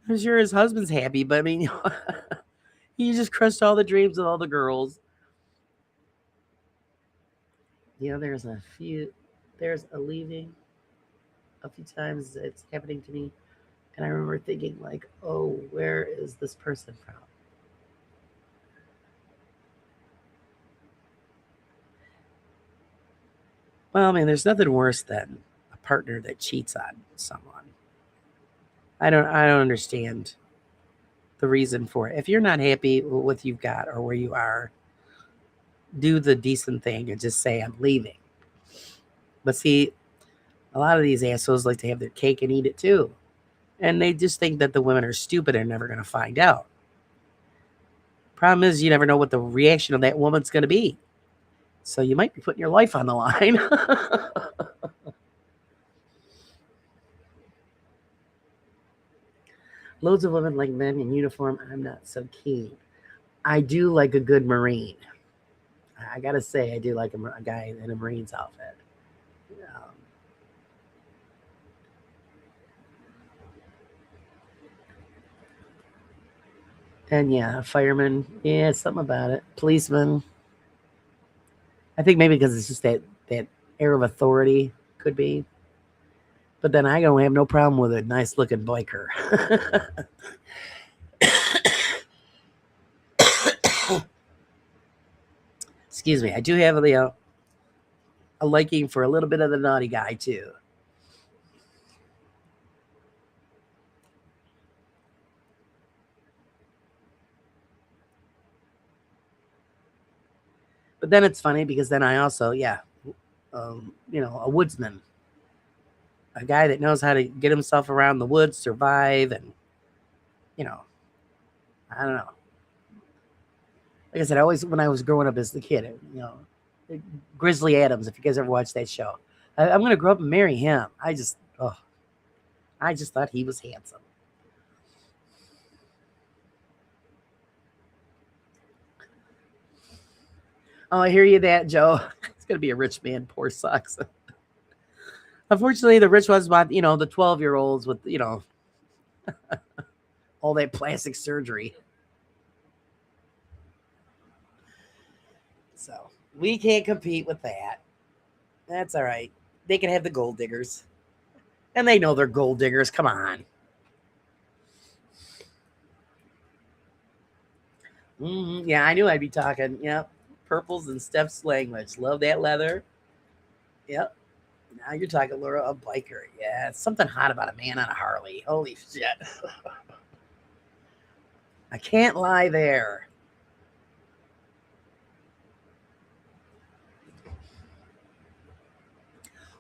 I'm sure his husband's happy, but I mean, he just crushed all the dreams of all the girls. There's a leaving a few times it's happening to me. And I remember thinking like, oh, where is this person from? Well, I mean, there's nothing worse than a partner that cheats on someone. I don't understand the reason for it. If you're not happy with what you've got or where you are, do the decent thing and just say I'm leaving. But see, a lot of these assholes like to have their cake and eat it too. And they just think that the women are stupid and never going to find out. Problem is, you never know what the reaction of that woman's going to be. So you might be putting your life on the line. Loads of women like men in uniform. I'm not so keen. I do like a good Marine. I got to say, I do like a guy in a Marine's outfit. And yeah, fireman. Yeah, something about it. Policeman. I think maybe because it's just that air of authority could be. But then I don't have no problem with a nice looking biker. Excuse me. I do have a liking for a little bit of the naughty guy too. But then it's funny because then I also, a woodsman, a guy that knows how to get himself around the woods, survive, and I don't know. Like I said, when I was growing up as the kid, Grizzly Adams. If you guys ever watched that show, I'm gonna grow up and marry him. I just thought he was handsome. Oh, I hear you, that Joe. It's gonna be a rich man, poor sucks. Unfortunately, the rich ones want the 12-year-olds with all that plastic surgery. So we can't compete with that. That's all right. They can have the gold diggers. And they know they're gold diggers. Come on. Yeah, I knew I'd be talking. Yep. Purples and Steph's language. Love that leather. Yep. Now you're talking, Laura, a biker. Yeah, it's something hot about a man on a Harley. Holy shit. I can't lie there.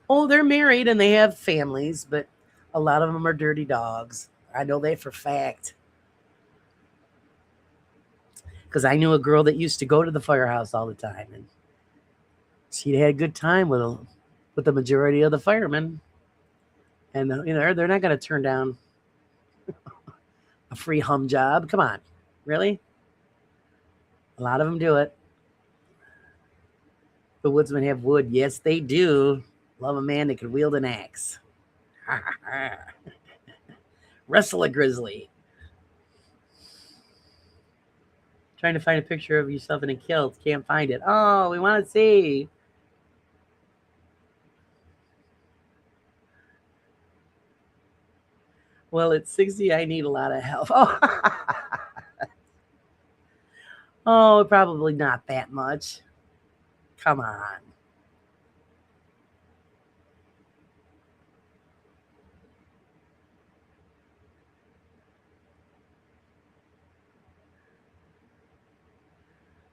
Oh, they're married and they have families, but a lot of them are dirty dogs. I know that for fact. Because I knew a girl that used to go to the firehouse all the time, and she'd had a good time with the majority of the firemen. And they're not going to turn down a free hum job. Come on, really? A lot of them do it. The woodsmen have wood. Yes, they do. Love a man that can wield an axe. Wrestle a grizzly. Trying to find a picture of yourself in a kilt. Can't find it. Oh, we want to see. Well, at 60, I need a lot of help. Oh, probably not that much. Come on.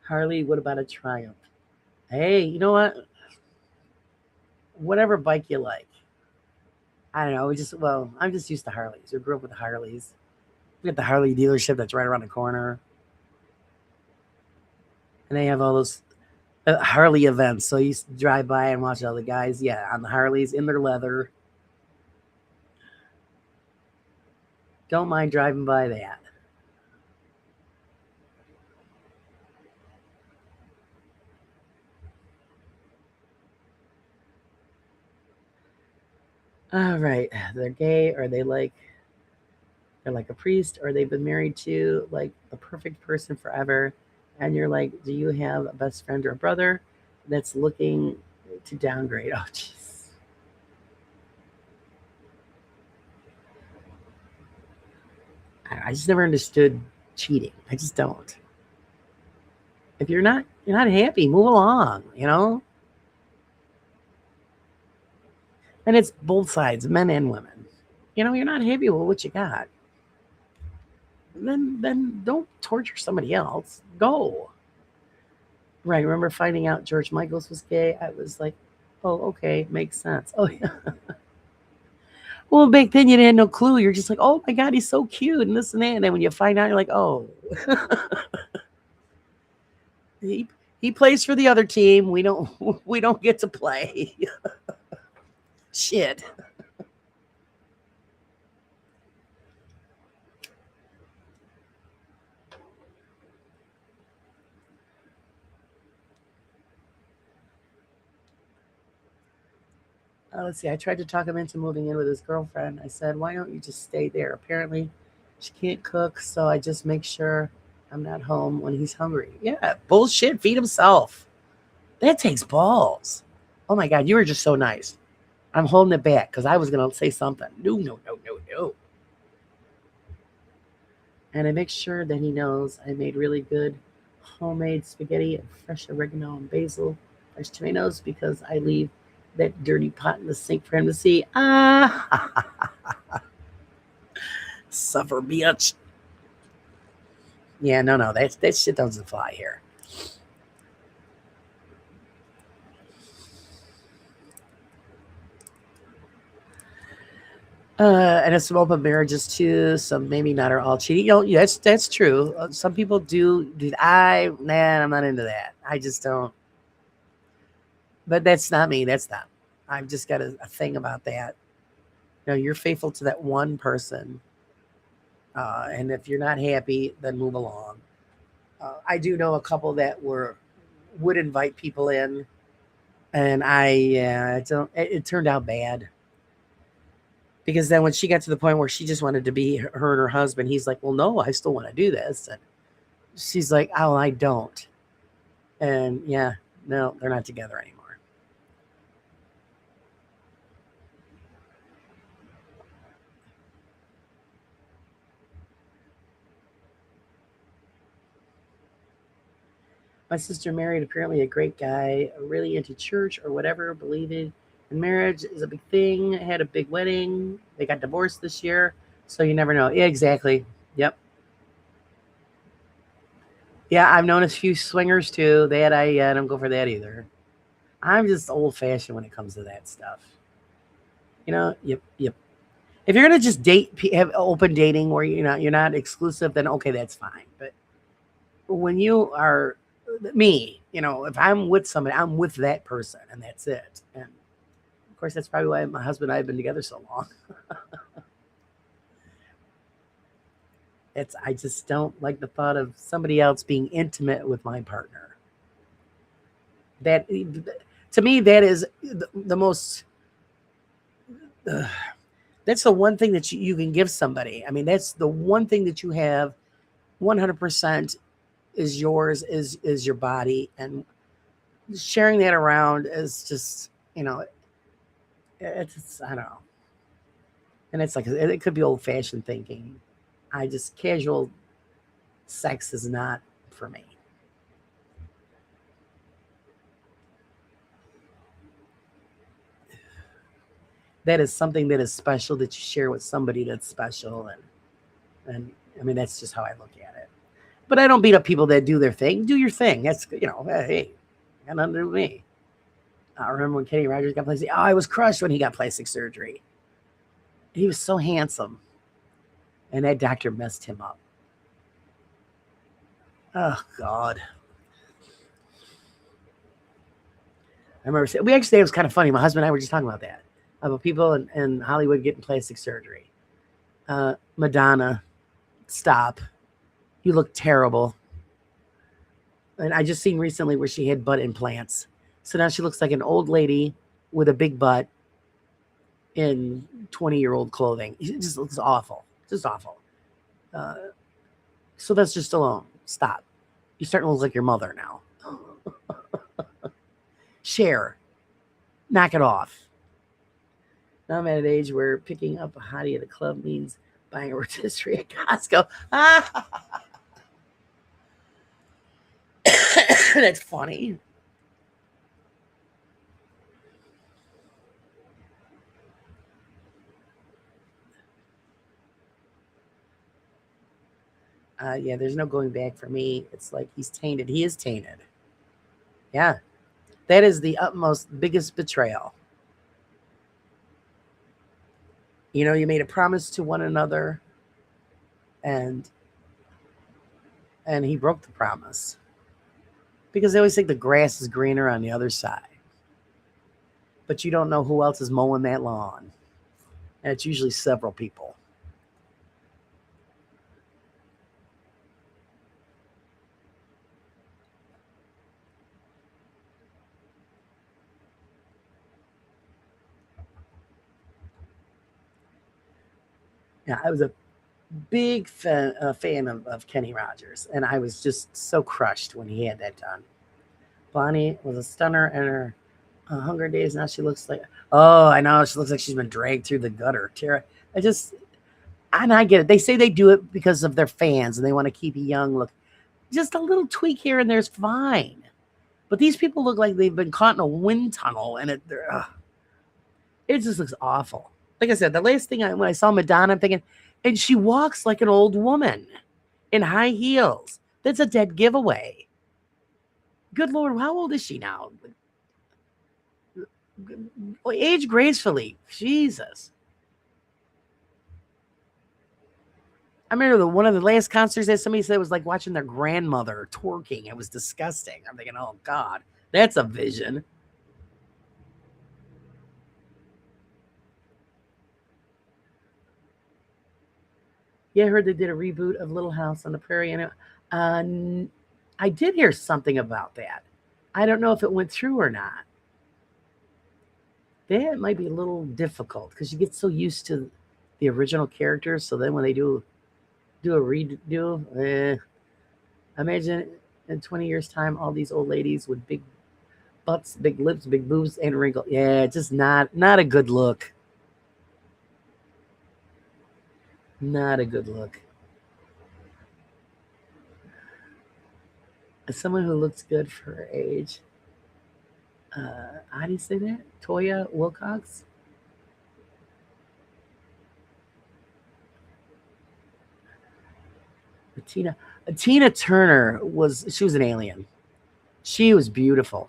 Harley, what about a Triumph? Hey, you know what? Whatever bike you like. I don't know. I'm just used to Harleys. We grew up with Harleys. We got the Harley dealership that's right around the corner. And they have all those Harley events. So you used to drive by and watch all the guys, on the Harleys in their leather. Don't mind driving by that. All right, they're gay, or they're like a priest, or they've been married to like a perfect person forever, and you're like, do you have a best friend or a brother that's looking to downgrade? Oh, jeez. I just never understood cheating. I just don't. If you're not happy, move along. And it's both sides, men and women. You're not happy with what you got. Then don't torture somebody else. Go. Right. Remember finding out George Michaels was gay? I was like, oh, okay, makes sense. Oh yeah. Well, back then you didn't have no clue. You're just like, oh my god, he's so cute and this and that. And then when you find out, you're like, oh, he he plays for the other team. We don't we don't get to play. Shit. Let's see. I tried to talk him into moving in with his girlfriend. I said, why don't you just stay there? Apparently, she can't cook, so I just make sure I'm not home when he's hungry. Yeah, bullshit. Feed himself. That takes balls. Oh my God, you were just so nice. I'm holding it back because I was going to say something. No, no, no, no, no. And I make sure that he knows I made really good homemade spaghetti and fresh oregano and basil, fresh tomatoes, because I leave that dirty pot in the sink for him to see. Ah, suffer, bitch. Yeah, no, that shit doesn't fly here. And it's some open marriages too. Some maybe not are all cheating. That's true. Some people do. I'm not into that. I just don't. But that's not me. That's them. I've just got a thing about that. You're faithful to that one person, and if you're not happy, then move along. I do know a couple that would invite people in, and it don't. It turned out bad because then when she got to the point where she just wanted to be her and her husband, he's like, "Well, no, I still want to do this," and she's like, "Oh, I don't," and yeah, no, they're not together anymore. My sister married apparently a great guy, really into church or whatever, believing in marriage is a big thing. Had a big wedding. They got divorced this year, so you never know. Yeah, exactly. Yep. Yeah, I've known a few swingers too. I don't go for that either. I'm just old fashioned when it comes to that stuff. Yep, yep. If you're gonna just have open dating where you're not exclusive, then okay, that's fine. But when you are me, if I'm with somebody, I'm with that person, and that's it. And of course, that's probably why my husband and I have been together so long. I just don't like the thought of somebody else being intimate with my partner. That to me, that is the most. Uh, that's the one thing that you can give somebody. I mean, that's the one thing that you have 100% is yours, is your body, and sharing that around is just it's I don't know, and it's like it could be old fashioned thinking. I just casual sex is not for me. That is something that is special that you share with somebody that's special, and I mean that's just how I look at it. But I don't beat up people that do their thing. Do your thing. That's hey, got nothing to do with me. I remember when Kenny Rogers got plastic. Oh, I was crushed when he got plastic surgery. He was so handsome, and that doctor messed him up. Oh God. I remember we actually it was kind of funny. My husband and I were just talking about that about people in Hollywood getting plastic surgery. Madonna, stop. You look terrible. And I just seen recently where she had butt implants. So now she looks like an old lady with a big butt. in 20-year-old clothing. It just looks awful. Just awful. Sylvester Stallone, stop. You're starting to look like your mother now. Cher, knock it off. Now I'm at an age where picking up a hottie at a club means buying a rotisserie at Costco. That's funny. Yeah, there's no going back for me. It's like he's tainted. He is tainted. Yeah. That is the utmost biggest betrayal. You know, you made a promise to one another and he broke the promise. Because they always think the grass is greener on the other side. But you don't know who else is mowing that lawn. And it's usually several people. Yeah, I was a big fan of Kenny Rogers, and I was just so crushed when he had that done. Bonnie was a stunner in her Hunger Days. Now she looks like, oh, I know, she looks like she's been dragged through the gutter. Tara, and I get it. They say they do it because of their fans and they want to keep a young look. Just a little tweak here and there's fine. But these people look like they've been caught in a wind tunnel, and it just looks awful. Like I said, the last thing when I saw Madonna, I'm thinking, and she walks like an old woman in high heels. That's a dead giveaway. Good Lord, how old is she now? Age gracefully. Jesus. I remember one of the last concerts that somebody said was like watching their grandmother twerking. It was disgusting. I'm thinking, oh God, that's a vision. Yeah, I heard they did a reboot of Little House on the Prairie. And I did hear something about that. I don't know if it went through or not. That might be a little difficult because you get so used to the original characters. So then when they do a redo, imagine in 20 years' time, all these old ladies with big butts, big lips, big boobs, and wrinkles. Yeah, just not a good look. Not a good look. As someone who looks good for her age, how do you say that? Toya Wilcox? Tina Turner she was an alien. She was beautiful.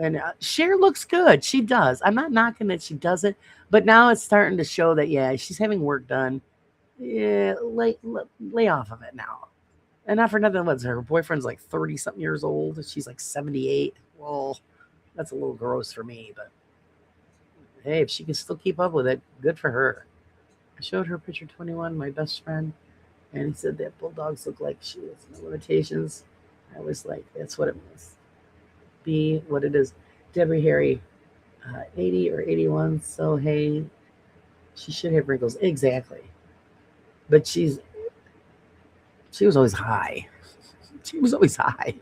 And Cher looks good. She does. I'm not knocking that she doesn't, but now it's starting to show that, yeah, she's having work done. Yeah, lay off of it now. And not for nothing, her boyfriend's like 30 something years old. She's like 78. Well, that's a little gross for me, but hey, if she can still keep up with it, good for her. I showed her picture 21, my best friend, and he said that bulldogs look like she has no limitations. I was like, that's what it must be, what it is. Debbie Harry, 80 or 81, so hey, she should have wrinkles. Exactly. But she was always high. She was always high.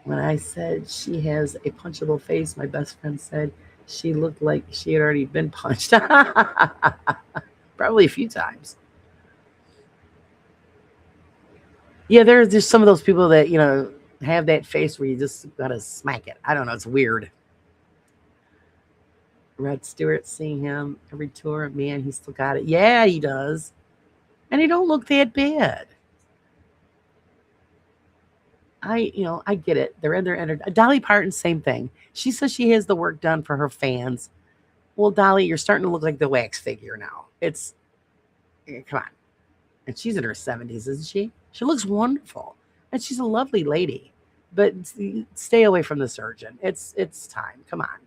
When I said she has a punchable face, my best friend said she looked like she had already been punched. Probably a few times. Yeah, there's just some of those people that, have that face where you just gotta smack it. I don't know, it's weird. Rod Stewart, seeing him every tour, man, he still got it. Yeah, he does. And he don't look that bad. I get it. They're in their entertainment. Dolly Parton, same thing. She says she has the work done for her fans. Well, Dolly, you're starting to look like the wax figure now. Come on. And she's in her 70s, isn't she? She looks wonderful. And she's a lovely lady. But stay away from the surgeon. It's time. Come on.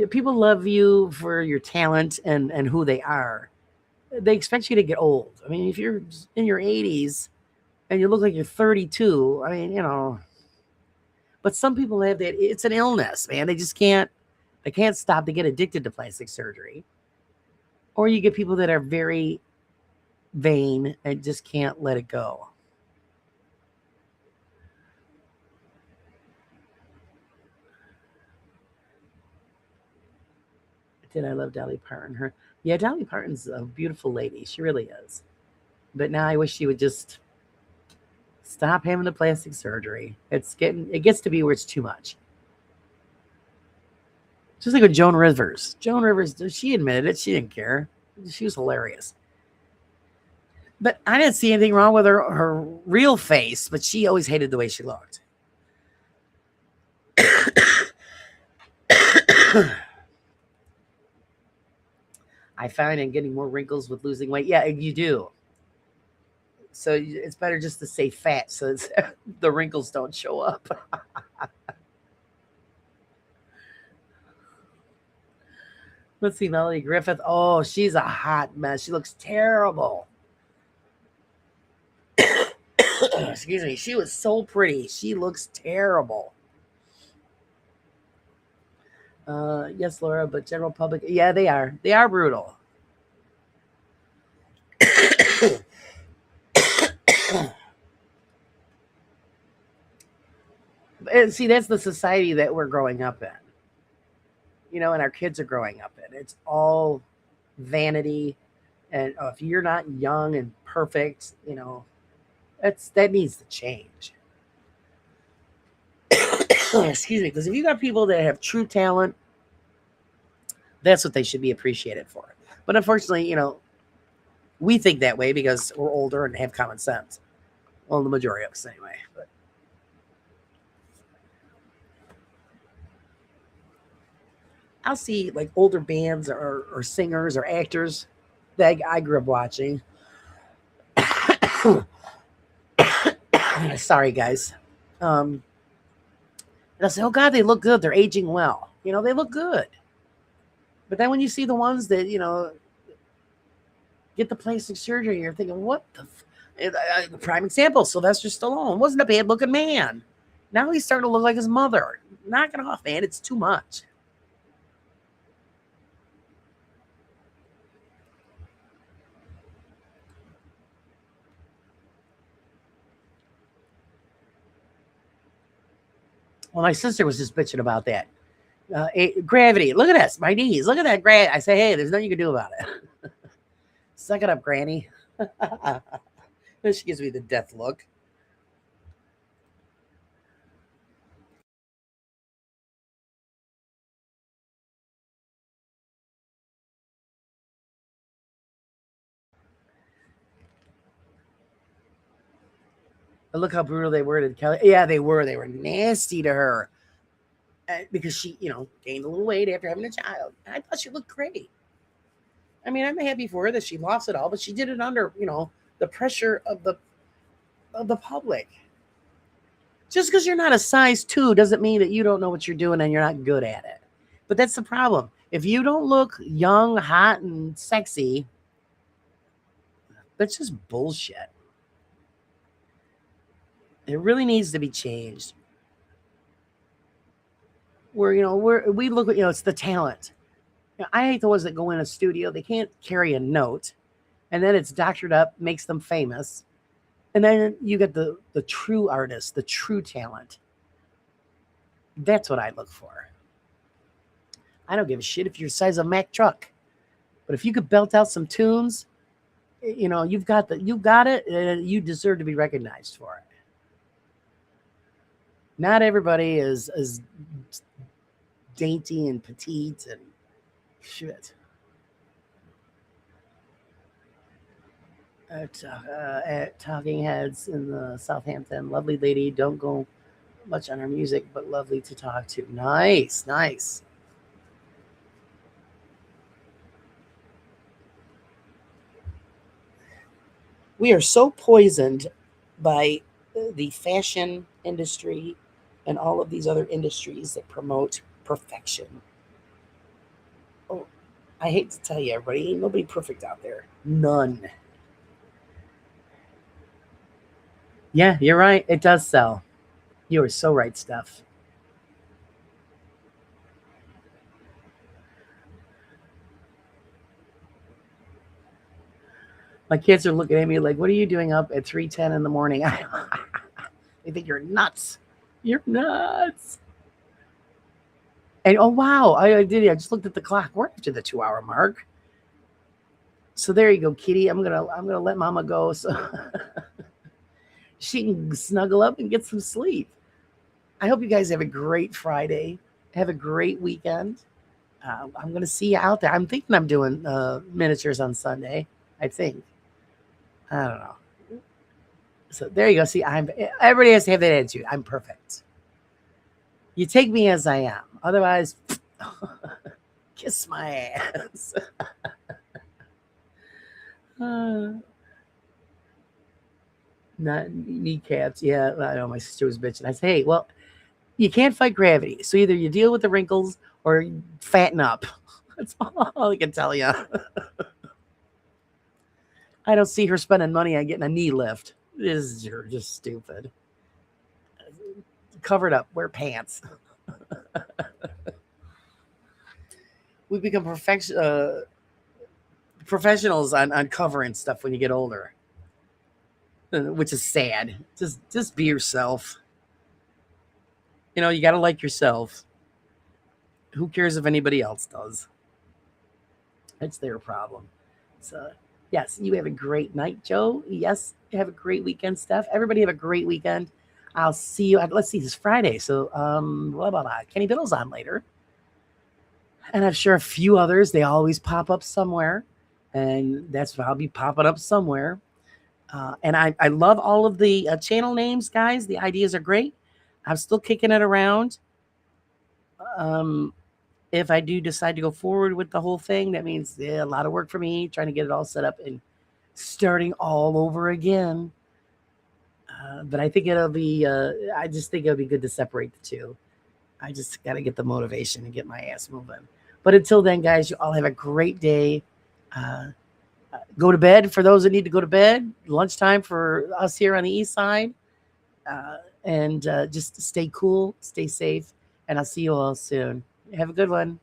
People love you for your talent and who they are. They expect you to get old. I mean, if you're in your 80s, and you look like you're 32. I mean, but some people have that. It's an illness, man. They just can't. They can't stop. They get addicted to plastic surgery. Or you get people that are very vain and just can't let it go. Did I love Dolly Parton? Yeah, Dolly Parton's a beautiful lady. She really is. But now I wish she would just stop having the plastic surgery. It gets to be where it's too much. Just like with Joan Rivers. Joan Rivers, she admitted it. She didn't care. She was hilarious. But I didn't see anything wrong with her real face, but she always hated the way she looked. I find I'm getting more wrinkles with losing weight. Yeah, you do. So it's better just to say fat so the wrinkles don't show up. Let's see, Melanie Griffith. Oh, she's a hot mess. She looks terrible. Excuse me. She was so pretty. She looks terrible. Yes, Laura, but general public, yeah, they are. They are brutal. And see, that's the society that we're growing up in. And our kids are growing up in. It's all vanity, and if you're not young and perfect, that needs to change. Excuse me, because if you got people that have true talent, that's what they should be appreciated for. But unfortunately, we think that way because we're older and have common sense. Well, the majority of us anyway. But I'll see like older bands or singers or actors that I grew up watching. Sorry, guys. And I'll say, oh God, they look good. They're aging well. They look good. But then when you see the ones that, get the plastic surgery, you're thinking, what the prime example, Sylvester Stallone wasn't a bad looking man. Now he's starting to look like his mother. Knock it off, man. It's too much. Well, my sister was just bitching about that. Gravity. Look at this. My knees. Look at that. I say, hey, there's nothing you can do about it. Suck it up, Granny. She gives me the death look. And look how brutal they were to Kelly. Yeah, they were. They were nasty to her because she, gained a little weight after having a child. I thought she looked great. I mean, I'm happy for her that she lost it all, but she did it under, the pressure of the public. Just because you're not a size 2 doesn't mean that you don't know what you're doing and you're not good at it. But that's the problem. If you don't look young, hot, and sexy, that's just bullshit. It really needs to be changed. We look at, it's the talent. I hate the ones that go in a studio, they can't carry a note, and then it's doctored up, makes them famous. And then you get the true artist, the true talent. That's what I look for. I don't give a shit if you're the size of a Mack truck. But if you could belt out some tunes, you've got it, and you deserve to be recognized for it. Not everybody is as dainty and petite and shit. At Talking Heads in the Southampton, lovely lady. Don't go much on her music, but lovely to talk to. Nice, nice. We are so poisoned by the fashion industry and all of these other industries that promote perfection. Oh, I hate to tell you, everybody, ain't nobody perfect out there. None. Yeah, you're right. It does sell. You are so right, Steph. My kids are looking at me like, "What are you doing up at 3:10 in the morning?" They think you're nuts. You're nuts. And oh wow, I did. I just looked at the clock. We're after the 2 hour mark. So there you go, Kitty. I'm gonna let Mama go so she can snuggle up and get some sleep. I hope you guys have a great Friday. Have a great weekend. I'm gonna see you out there. I'm thinking I'm doing miniatures on Sunday. I think. I don't know. So there you go. See, everybody has to have that attitude. I'm perfect. You take me as I am. Otherwise, kiss my ass. uh, Not kneecaps. Yeah, I know my sister was bitching. I say, hey, well, you can't fight gravity. So either you deal with the wrinkles or fatten up. That's all I can tell you. I don't see her spending money on getting a knee lift. This is just stupid. Cover it up. Wear pants. We become professionals on covering stuff when you get older, which is sad. Just be yourself. You got to like yourself. Who cares if anybody else does? It's their problem. So, yes, you have a great night, Joe. Yes, have a great weekend, Steph. Everybody have a great weekend. I'll see you. Let's see, this Friday. So, blah, blah, blah. Kenny Biddle's on later. And I'm sure a few others. They always pop up somewhere. And that's why I'll be popping up somewhere. And I love all of the channel names, guys. The ideas are great. I'm still kicking it around. If I do decide to go forward with the whole thing, that means a lot of work for me trying to get it all set up and starting all over again. But I think it'll be, I just think it'll be good to separate the two. I just got to get the motivation and get my ass moving. But until then, guys, you all have a great day. Go to bed for those that need to go to bed. Lunchtime for us here on the east side. And just stay cool, stay safe, and I'll see you all soon. Have a good one.